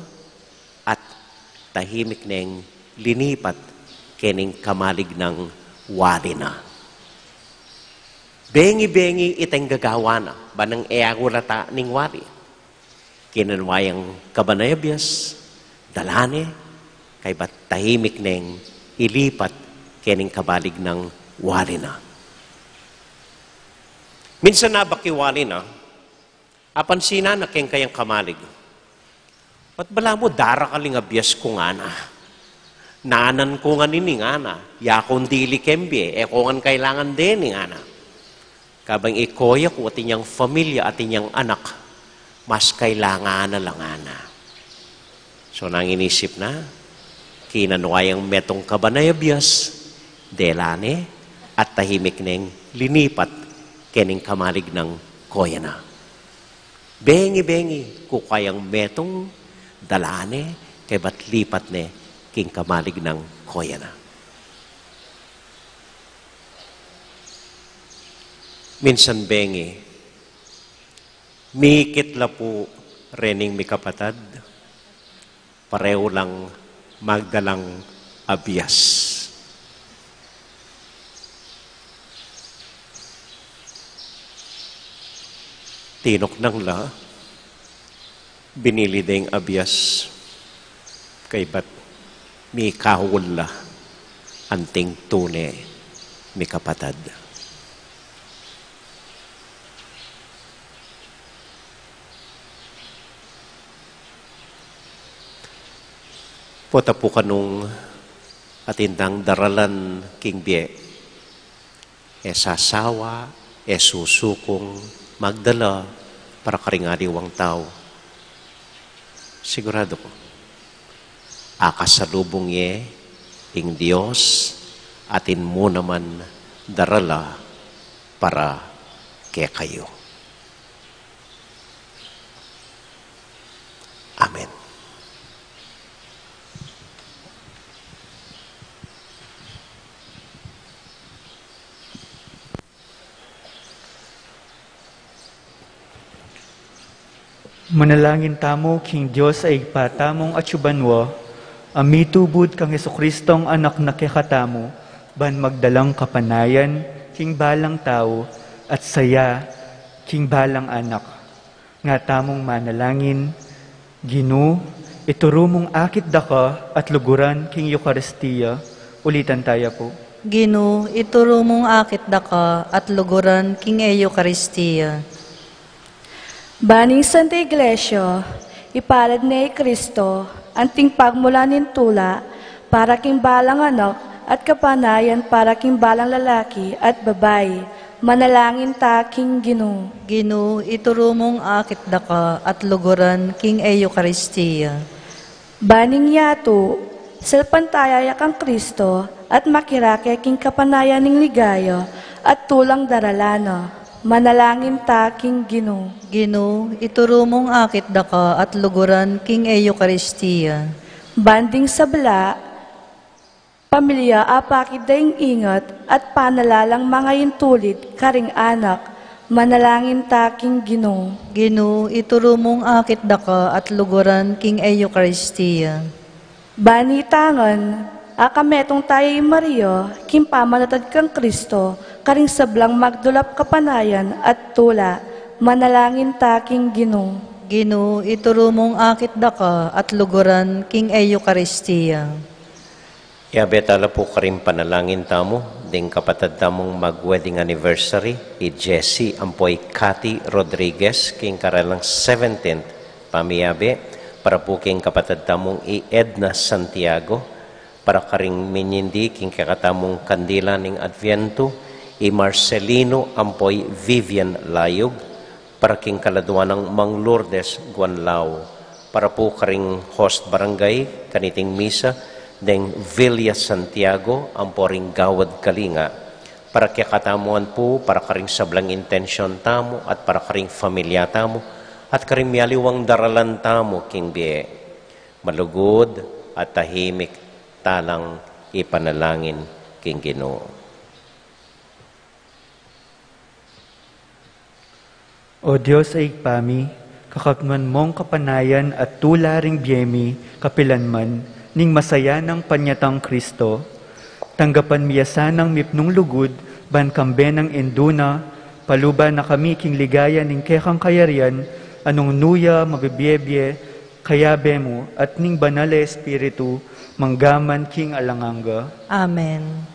at tahimik neng linipat kening kamalig ng wali na. Bengi-bengi itang gagawa na, banang eagurata ning wali. Kinanwayang kabanayabyas, dalane, kay ba't tahimik neng ilipat kening kabalig ng wali na. Minsan na bakiwali na, apansina na keng kayang kamalig. At bala mo, dara ka ling abyas ko nga na. Naanan ko nga nini nga na. Yakon dili kembye, kongan kailangan din nga na. Kabang ikoya ko at inyang familia at inyang anak, mas kailangan na lang na. So nang inisip na, kinanwayang metong kabanayabyas, delane, at tahimik neng linipat kening kamalig ng koya na. Bengi-bengi, kukayang metong dalane, kay ba't lipat ne king kamalig ng koya na. Minsan bengi, mikit la po rening mi kapatad, pareho lang magdalang abiyas. Tinok nang la, binili ding abiyas, kay ba't mi kahul la, anting tune mi kapatad. Pota po kanong atindang daralan king bie, sasawa, susukong, magdala, para karingaliwang tao. Sigurado ko, akasalubong ye, ing Diyos, atin mo naman darala para kaya kayo. Amen. Manalangin tamo, King Diyos ay patamong atsubanwa, amitubod kang Jesukristong anak na kekatamo, ban magdalang kapanayan, king balang tao, at saya, king balang anak. Nga tamong manalangin, Ginu, ituro mong akit daka at luguran king Eucharistia. Ulitan tayo po. Ginu, ituro mong akit daka at luguran king Eucharistia. Baning Santa Iglesia, ipalad ni Kristo, anting pagmula nintula, para king balang anak, at kapanayan para king balang lalaki at babae, manalangin ta king Ginu. Ginu, ituro mong akit daka at luguran king Eucharistia. Baning yato, salpantayaya kang Kristo, at makirake king kapanayan ning ligaya, at tulang daralana. Manalangin ta king Ginu. Ginu, ituro mong akit daka at luguran king Eucharistia. Banding sabla, pamilya apakid daing ingat at panalalang mga intulit karing anak. Manalangin ta king Ginu. Ginu, ituro mong akit daka at luguran king Eucharistia. Banitangan, akametong tayo Maria, kim pamanatad kang Kristo, karing sablang magdulap kapanayan at tula, manalangin ta king Ginu. Ginu, ituro mong akit daka at luguran king Eucharistia. Yabetala po karing panalangin tamo, ding kapatad tamong mag-wedding anniversary, i Jessie Ampoy Cathy Rodriguez, king karalang 17th pamiyabe, para po king kapatad tamong i Edna Santiago, para karing minyindi king kakatamong kandila ning Adviento, i Marcelino Ampoy Vivian Layog, para king kaladuan ng Mang Lourdes Guanlao, para po karing host barangay, kaniting misa, deng Villa Santiago, amporing Gawad Kalinga, para kikatamuan po, para karing sablang intensyon tamo, at para karing familia tamo, at karing miyaliwang daralan tamo, king biye, malugod at tahimik, talang ipanalangin, king Ginoo. O Diyos ay pami, kakapman mong kapanayan at tularing biyemi, kapilanman, ning masaya ng panyatang Kristo, tanggapan miyasan ng mipnong lugod, ban kambe ng induna, paluba na kami king ligaya ning kekang kayarian, anong nuya mabibiyebye, kayabe mo, at ning banal espiritu, manggaman king alanganga. Amen.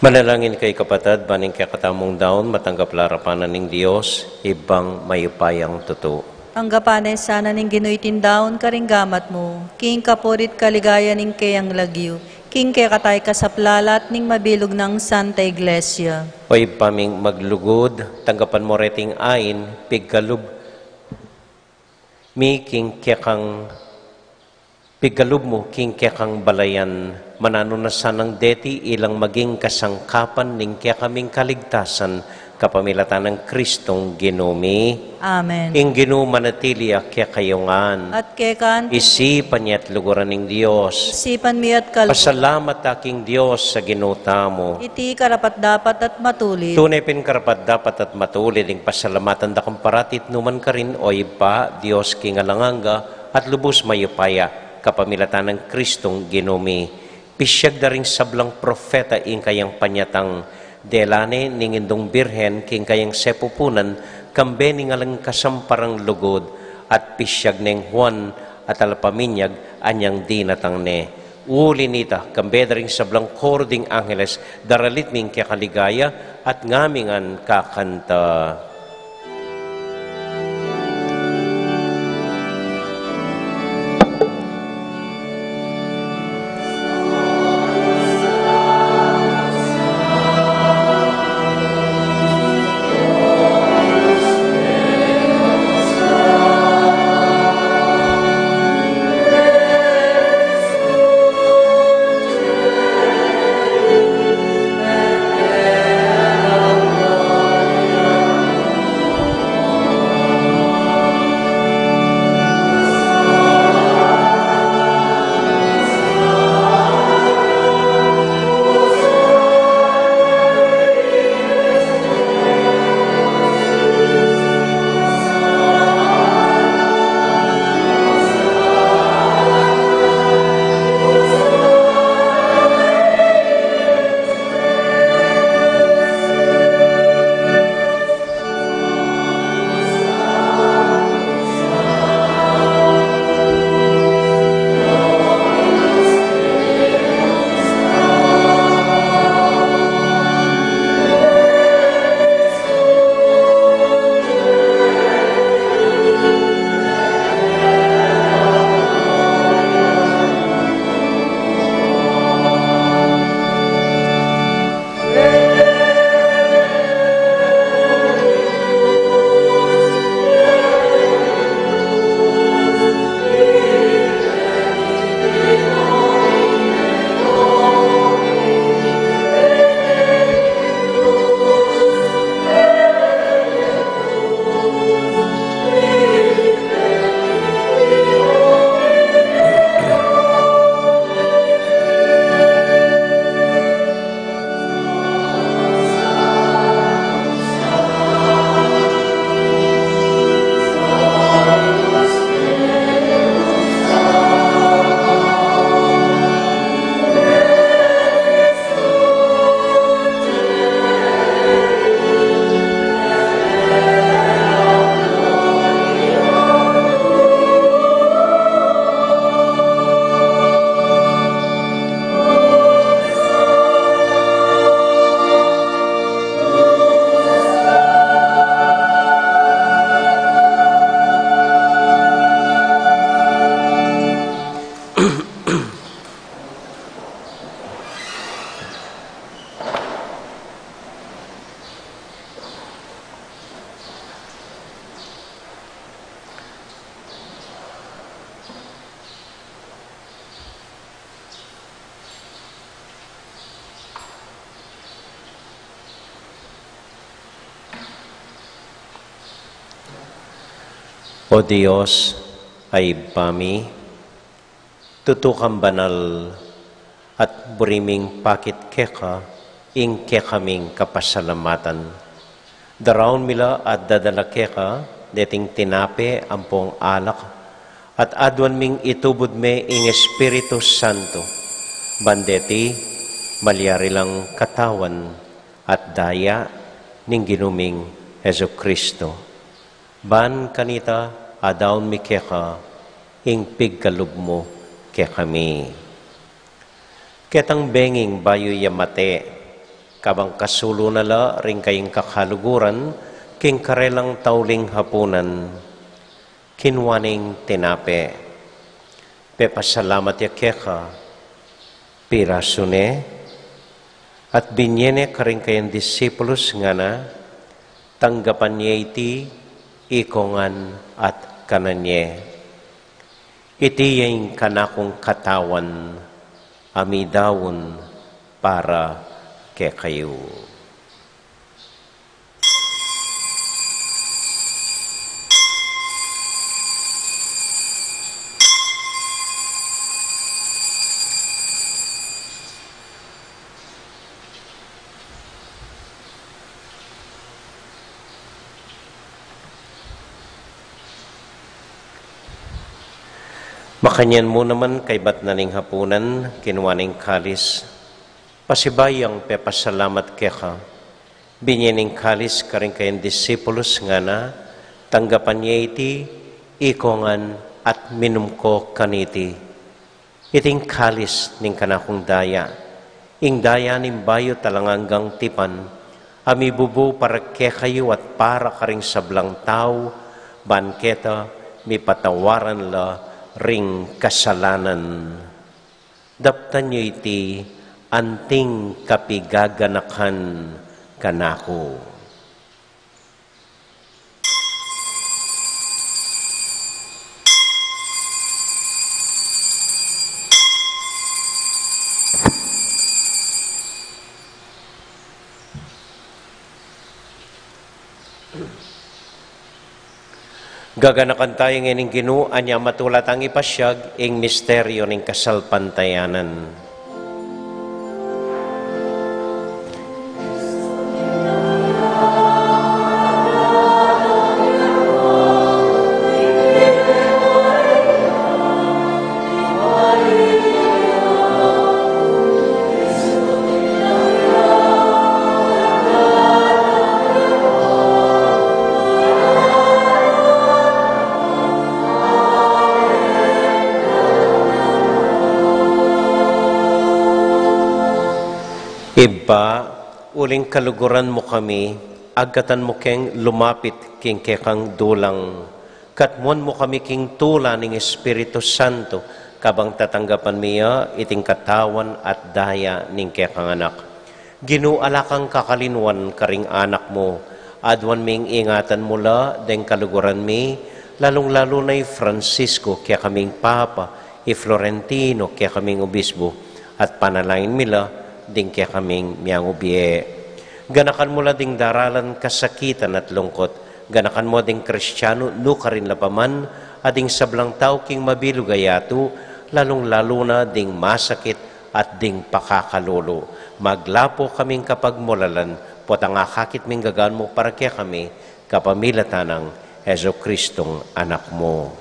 Manalangin kay kapatid, baning kay katamong daon, matanggap larapanan ng Diyos, ibang mayupayang totoo. Anggapanay sana ning ginuitin daon karinggamat mo, king kapurit kaligaya ning kayang lagyo, king kay katay kasaplalat ning mabilog ng Santa Iglesia. O ipaming maglugod, tanggapan mo reting ain, piggalub, mi king kekang piggalub mo, king kekang balayan, manano na sanang deti ilang maging kasangkapan ning kaya kaming kaligtasan, kapamilatan ng Kristong ginumi. Amen. Ing ginumanatili kaya kayongan. At kekan, Isipan niya at luguran ng Diyos. isipan mi at kalbo, Pasalamat aking Diyos sa ginuta mo. iti karapat dapat at matulit. Tunay karapat dapat at matulid ng pasalamatan da kang paratit numan ka rin o iba, Diyos kingalanganga at lubos mayupaya kapamilatan ng Kristong ginumi. Pisyag da ring sablang profeta ing kayang panyatang delane ningindong birhen king kayang sepupunan kambe ningalang kasamparang lugod at pisyag neng Juan at alapaminyag anyang dinatang ne. Uli nita kambe da ring sablang kording angeles daralit ning kaya kaligaya at ngamingan kakanta. O Diyos ay pami, tutukang banal at buriming pakit keka, ing kekaming kapasalamatan. Daraon mila at dadala keka, deting tinape ampong alak, at adwan ming itubod me ing Espiritu Santo, bandeti malyari lang katawan at daya ning ginuming Heso Kristo. Ban kanita adawn mi keka, ing pigkalub mo ke kami. Ketang benging bayo yamate, kabang kasulo nala ring kayong kakaluguran, king karelang tauling hapunan, kinwaning tinape. Pepasalamat ya keka, pirasune, at binyene karing kayong disipulos nga na, tanggapan niya iti, ikongan at kananye. Iti yung kanakong katawan, amidawon para kay kayo. Makanyan mo naman kay bat naning hapunan, kinuwaning kalis, pasibayang pepasalamat keka, binyaning kalis karing kayong disipulos nga na, tanggapan niya iti, ikongan at minum ko kaniti. Iting kalis ning kanakong daya, ing daya ning bayo talanganggang tipan, amibubu para kekayo at para karing sablang tao, banketa, mi patawaran la, ring kasalanan. Daptan nyo iti anting kapigaganakan kanako. Gaganakan tayo ngayon Ginoo, anya matulat ang ipasyag, ing misteryo ng kasalpantayanan. Iba, uling kaluguran mo kami, agatan mo keng lumapit king kekang dulang. Katmuan mo kami king tula ng Espiritu Santo, kabang tatanggapan miya iting katawan at daya ning kekang anak. Ginualakang kakalinwan karing anak mo, adwan ming ingatan mula deng kaluguran mi, lalong-lalo na'y Francisco, kaya kaming Papa, i Florentino, kaya kaming Obispo, at panalain mila, ding kaya kaming miyang ubiye. Ganakan mo la ding daralan kasakitan at lungkot. Ganakan mo ding Kristiyano, nuka rin lapaman, ading sablang tao king mabilugayato, lalong-lalo na ding masakit at ding pakakalolo. Maglapo kaming kapag mulalan, potang akakit ming gagaan mo para kaya kami, kapamilatan ng Heso Kristong anak mo.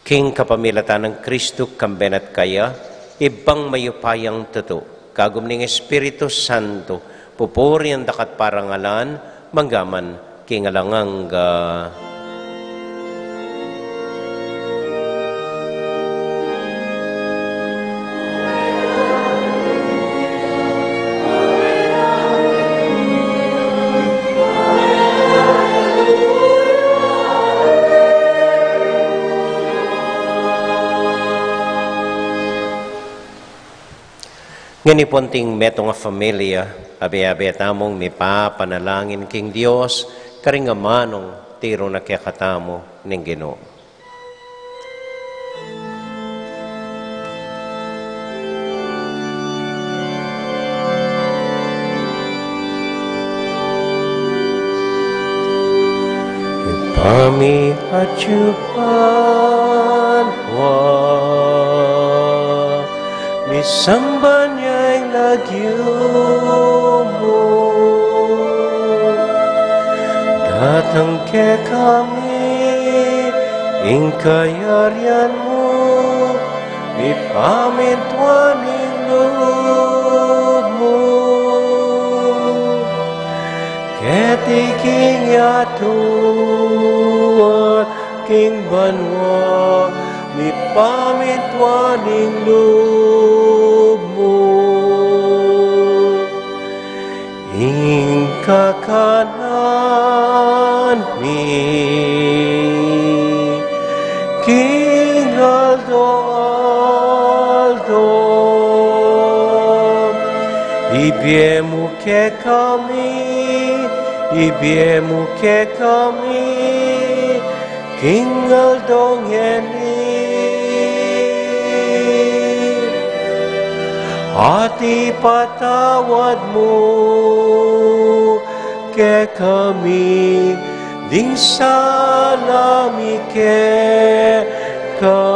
King kapamilatan ng Kristo kambenat kaya, ibang mayupayang tuto, kagum ning Espiritu Santo, pupuri ang dakat parangalan, manggaman, kingalanganga. Ngani meto nga familia, abe-abe tamong mi panalangin king Dios, karing manong tiro na kaya katamo ning Ginoo. Ipami at yupanwa, misamban niya'y lagyo mo, datang ke kami, ing kayarian mo, mipamintwaning loob mo, ketiking yatuat king banwa, mipamintwaning loob mo. ning kakanan mi King Aldo ibiemu ke kami King Aldo ngeni at ipatawad mo ke kami ding salami ke ka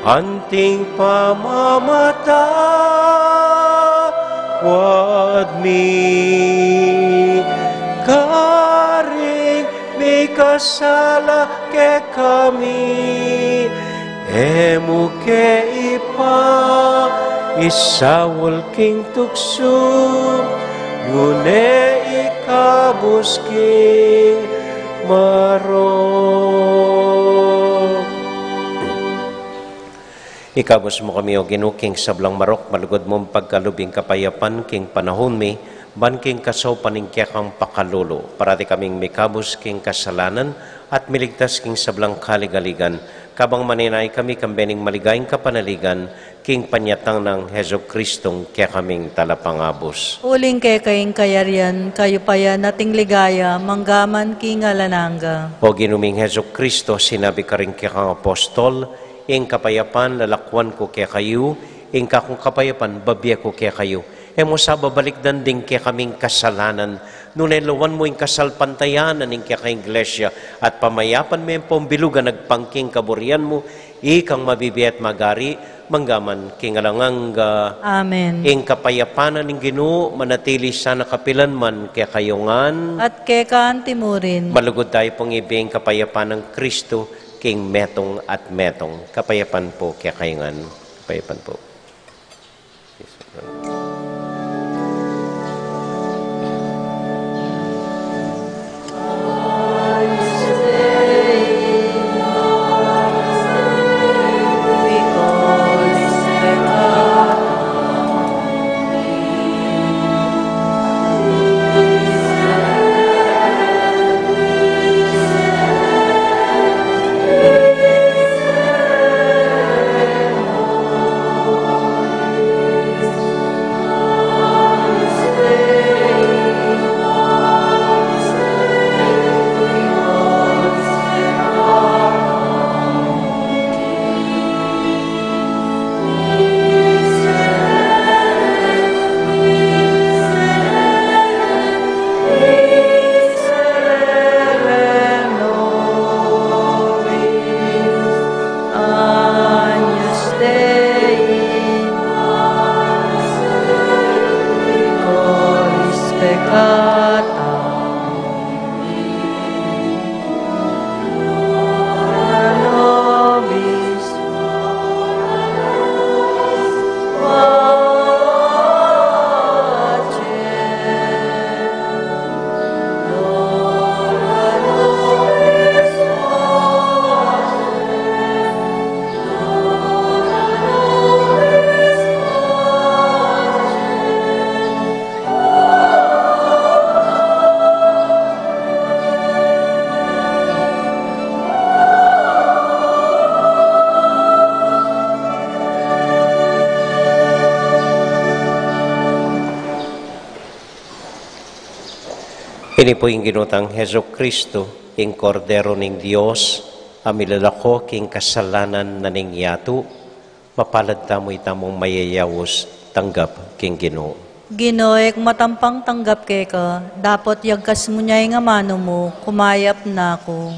anting pamamatawad mi karing may kasala ke kami emu ke ipa isawal king tukso yune ikabus king maro ikabus mo kami o ginuking sablang marok malugod mong pagkalubing kapayapan king panahon mi ban king kasaw paningkya kang pakalulo parati kaming mikabus king kasalanan at miligtas king sablang kaligaligan kabang maninay kami kambening maligayang kapanaligan, king panyatang ng Heso Kristong kaya kaming talapangabos. Uling kay kaying kayarian, kayo paya nating ligaya, manggaman king alananga. O ginuming Heso Kristo, sinabi ka rin kaya kang apostol, ing kapayapan lalakwan ko kaya kayo, ing kakong kapayapan babiya ko kaya kayo. Emo sa babalikdan din kaya kaming kasalanan, nuneluwan mo yung kasalpantayanan ng kaya kayong iglesia at pamayapan mo yung pambilugan nagpangking kaburian mo, ikang mabibiyat magari, manggaman kingalanganga. Amen. Ing kapayapanan ng Ginoo manatili sa nakapilan man kaya kayongan. At kaya kaan timurin. Malugod tayo pong ibig kapayapan ng Kristo, king metong at metong. Kapayapan po kaya kayongan. Kapayapan po. Ini po yung ginutang Heso Kristo, king kordero ning Dios, amilalako king kasalanan na ning yato, mapalad tamo itamong mayayawos, tanggap king Ginoo. Ginoek matampang tanggap kay ka, dapat yagkas mo niya nga mano mo, kumayap na ako.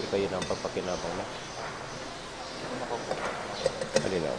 Kayo na ang pagpakinabang na. Halinaw.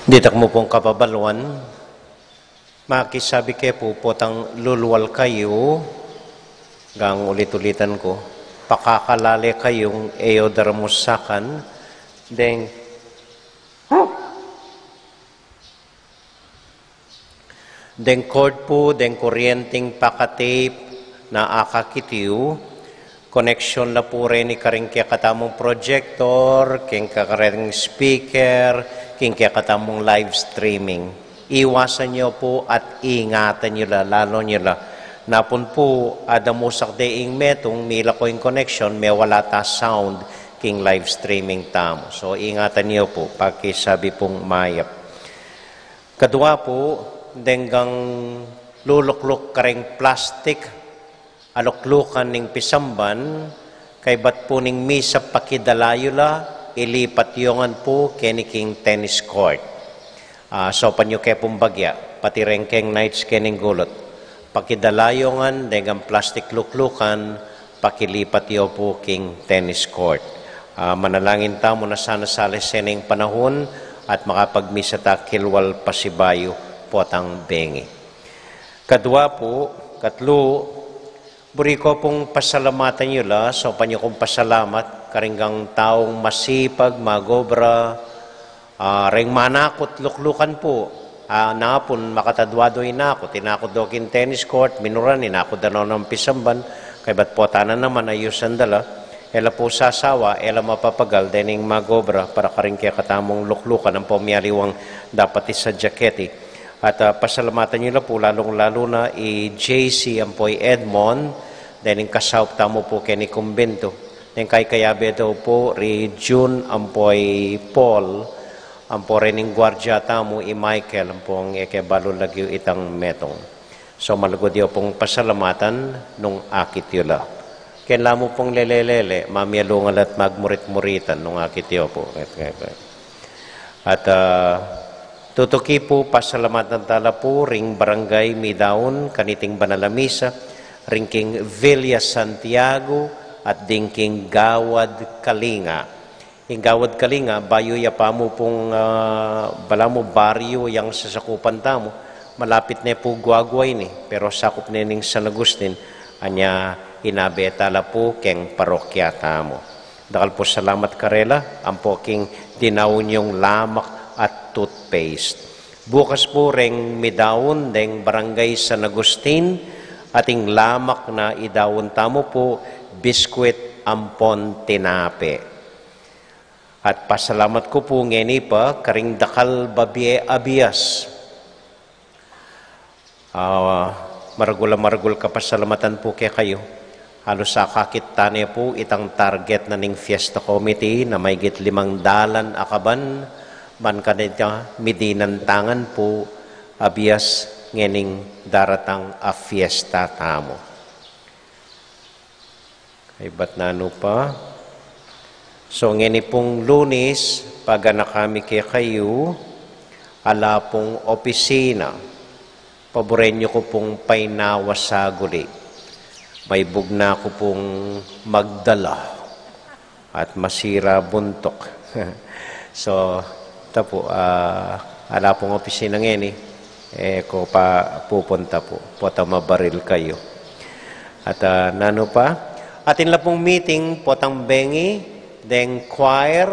Ditak mo pong kapabaluan, makisabi kayo po potang luluwal kayo, gang ulit-ulitan ko, pakakalali kayong eodaramusakan, den cord po, den kuryenteng pakatape na akakitiw, connection na po rin ni karing kaya katamong projector, king kakaring speaker, king kaya katamong live streaming. Iwasan nyo po at ingatan nyo lalo nyo napun po adamusak deing metong mila ko yung connection, may wala ta sound king live streaming tamo. So ingatan nyo po, pakisabi pong mayap. Kadua po, denggang lulukluk karing plastic, aluklukan ning pisamban, kay bat po ning misa pakidalayo la, ilipat yungan po keniking tennis court. So panyo kay pong bagya, pati rengkeng nights kening gulot. Pakidalayongan, dengan plastic luklukan, pakilipat yo po king tennis court. Manalangin tamo na sana sa lesening panahon at makapagmisa ta kilwal pasibayo potang bengi. Kadua po, katlo, buri ko pong pasalamatan nyo la, so panyo kong pasalamat, karinggang taong masipag, magobra, ring manakot luklukan po. Napon makatadwado inakot, inakot do kin tennis court, minuran, inakot dano ng pisamban, kay ba't po tanan naman ayusan dala, ela po sasawa, ela mapapagal, dening magobra, para karing kaya katamong luklukan, ang pumiyaliwang dapat isa jaketi. At pasalamatan nyo na po, lalong-lalo na i-JC ang po'y Edmond, dening kasawp tamo po kini kumbento. Den kay kayabe daw po, June ang po'y Paul, ang po rin gwardiya tamo i Michael, ang pong ekebalo lagyo itang metong. So malugod yun pong pasalamatan nung akit yula. Kaya mo pong lelelele, mamiyalungal at magmurit-muritan nung akit yun po. At tutuki po pasalamatan tala po ring barangay Midaon, kaniting Banalamisa, ringking Villa Santiago at dingking Gawad Kalinga. Gawad Kalinga, bayo ya pa mo pong balamo baryo yang sasakupan tamo, malapit na po guagway ni, pero sakop na ning San Agustin, anya inabetala po keng parokya tamo. Dakal po salamat karela, ang po king dinaon yung lamak at toothpaste. Bukas po ring Midaon, deng barangay San Agustin, ating lamak na idawon tamo po, biskwit ampon tinape. At pasalamat ko po ngeni pa, karing dakal babie abias. Maragul ka pasalamatan po kaya kayo. Halos sa kakitane po itang target na ning fiesta committee na may git 500 akaban. Man kanita midinantangan po abias ngening daratang a fiesta tamo. Ay ba't nano pa? So, ngeni pong Lunes, pag na kami kay kayo, ala pong opisina, paborenyo ko pong painawa sa guli. May bugna ko pong magdala at masira buntok. So, ito po, ala pong opisina ngeni, ko pa pupunta po, potang mabaril kayo. At nano pa? Atin la pong meeting, potang bengi, deng choir,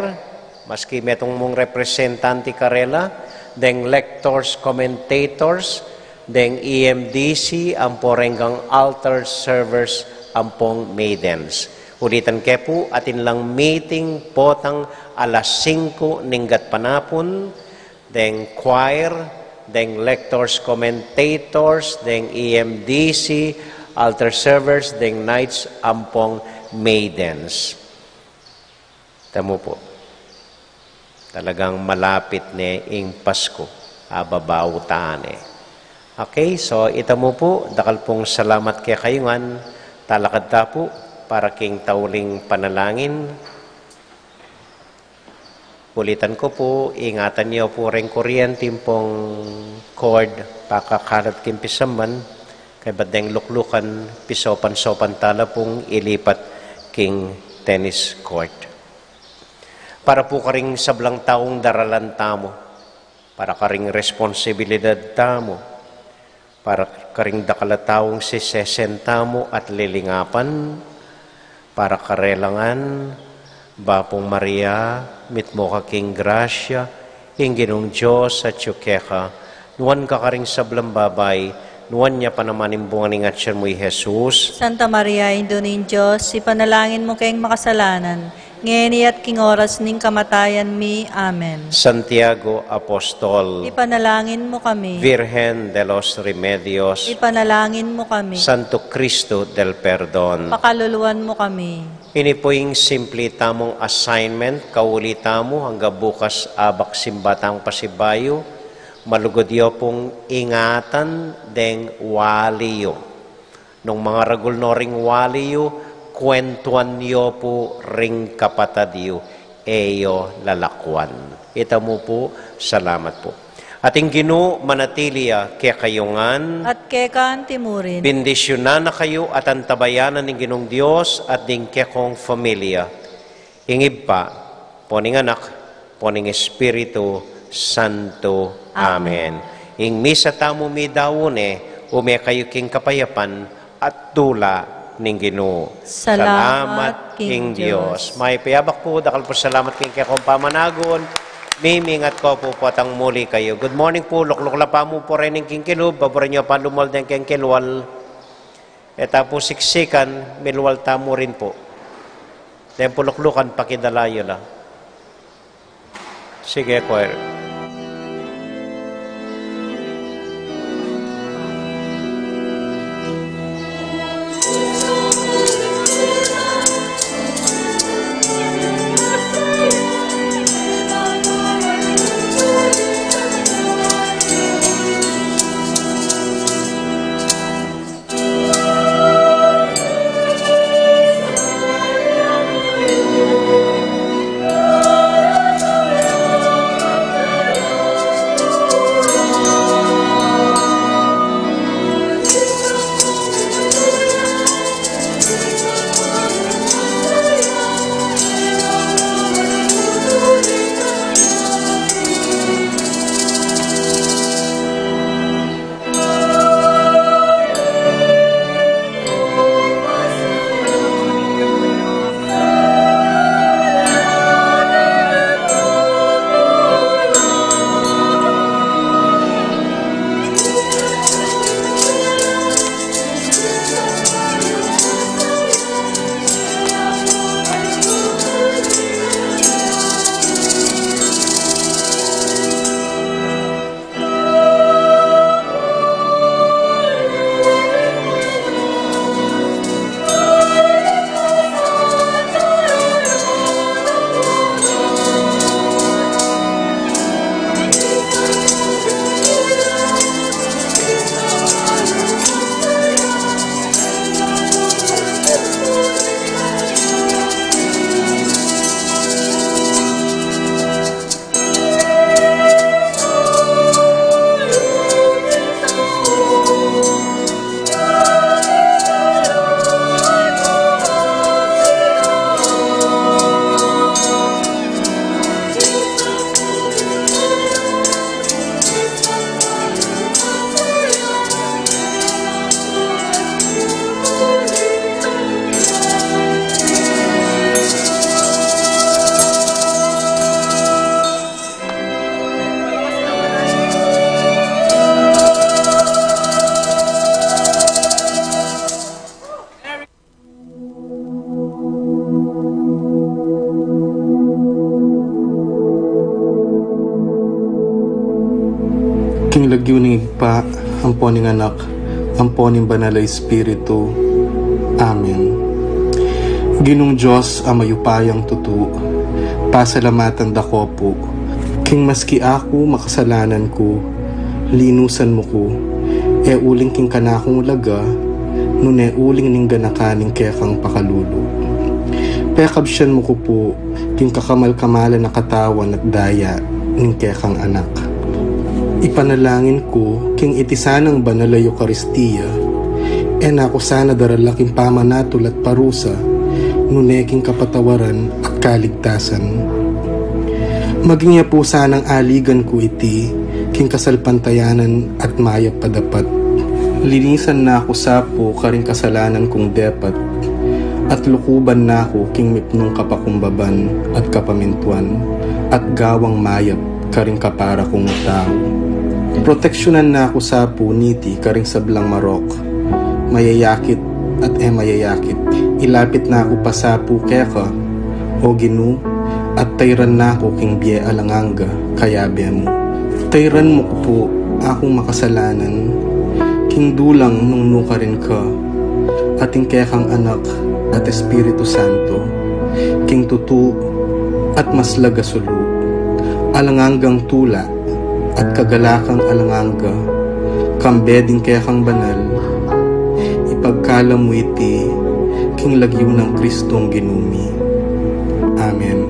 maski metong mong representante karela, deng lectors, commentators, deng EMDC, ang porenggang altar servers, ang pong maidens. Ulitan ke po, atin lang meeting potang alas 5 ninggat panapon, deng choir, deng lectors, commentators, deng EMDC, altar servers, deng knights, ang pong maidens. Tamo po, talagang malapit ni ing Pasko, ababaw tane. Okay, so itamo po, dakal pong salamat kay kayungan, talakad ta po, para king tauling panalangin. Ulitan ko po, ingatan niyo po rin kuryente pong cord, pakakalat king pisaman, kay badeng luklukan, pisopan-sopan tala pong ilipat king tennis court. Para po karing sablang taong daralan tamo. para karing responsibilidad tamo, para karing dakalatawong si sesentamo at lilingapan, para karelangan, Bapong Maria, mitmo ka king grasya, Ginong Diyos at yukeka, nuwan ka karing sablang babay, nuwan niya panamanimbungan ng atsyan mo'y Jesus. Santa Maria, Indo ning Diyos, ipanalangin mo kayong makasalanan, ngeni at king oras ning kamatayan mi. Amen. Santiago Apostol, Ipanalangin mo kami. Virgen de los Remedios, Ipanalangin mo kami. Santo Cristo del Perdon. Pakaluluwan mo kami. Ini po yung simple tamong assignment, kauli tamo hanggang bukas abak simbatang pasibayo, malugod yo pong ingatan deng waliyo. Nung mga ragul no ring waliyo, kwentuan yo po ring kapatadiyo, eyo lalakwan. Ita mo po, salamat po. Ating Ginoo manatiliya kaya kayungan, At kekaan timurin. bendisyonan na kayo at antabayanan ng Ginong Diyos at ng kekong familia. Ingib pa, poning anak, poning Espiritu Santo. Amen. Ing misa tamo mi dawone, ume kayo king kapayapan at tula ning Ginoo. Salamat, King King Dios. May payabak po, dakal po salamat king kekong pamanagon. Mimingat ko po patang muli kayo. Good morning po, luklukla pa mo po rin ng kingkilub, baborin nyo pa lumal ng kingkilwal. E tapos siksikan, milwal tamo rin po. Dahil po luklukan, pakidalayo lang. Sige, choir. King lagyo ning igpa, ampo ning anak, ampo ning banal Espiritu. Amen. Ginong Diyos ang mayupayang tutu, pasalamatan dako po. King maski ako makasalanan ko, linusan mo ko, uling king kanakong laga, nune uling ning ganakaning kekang pakalulu. Pekabsyan mo ko po, king kakamal-kamalan na katawan at daya ning kekang anak. Ipanalangin ko, king itisanang banal na Eucharistia, nako sana daralaking pamanatol at parusa, nuneking kapatawaran at kaligtasan. Maging niya po sanang aligan ko iti, king kasalpantayanan at mayap padapat. Linisan na ako sapo karing kasalanan kong depat, at lukuban na ako king mipnong kapakumbaban at kapamintuan, at gawang mayap karing kapara kong tao. Proteksyonan na ako sapo niti karing sablang marok, mayayakit at mayayakit. Ilapit na ako pasapo keka, o Ginu, at tayran na ako king biye alanganga kayabe mo. Tayran mo ko po akong makasalanan, king dulang nung nuka rin ka, ating kekang anak at Espiritu Santo, king tutu at maslaga sulu, alanganggang tula at kagalakang alanganga, kambeding kekang banal, ipagkala mo iti king lagyo ng Kristong ginumi. Amen.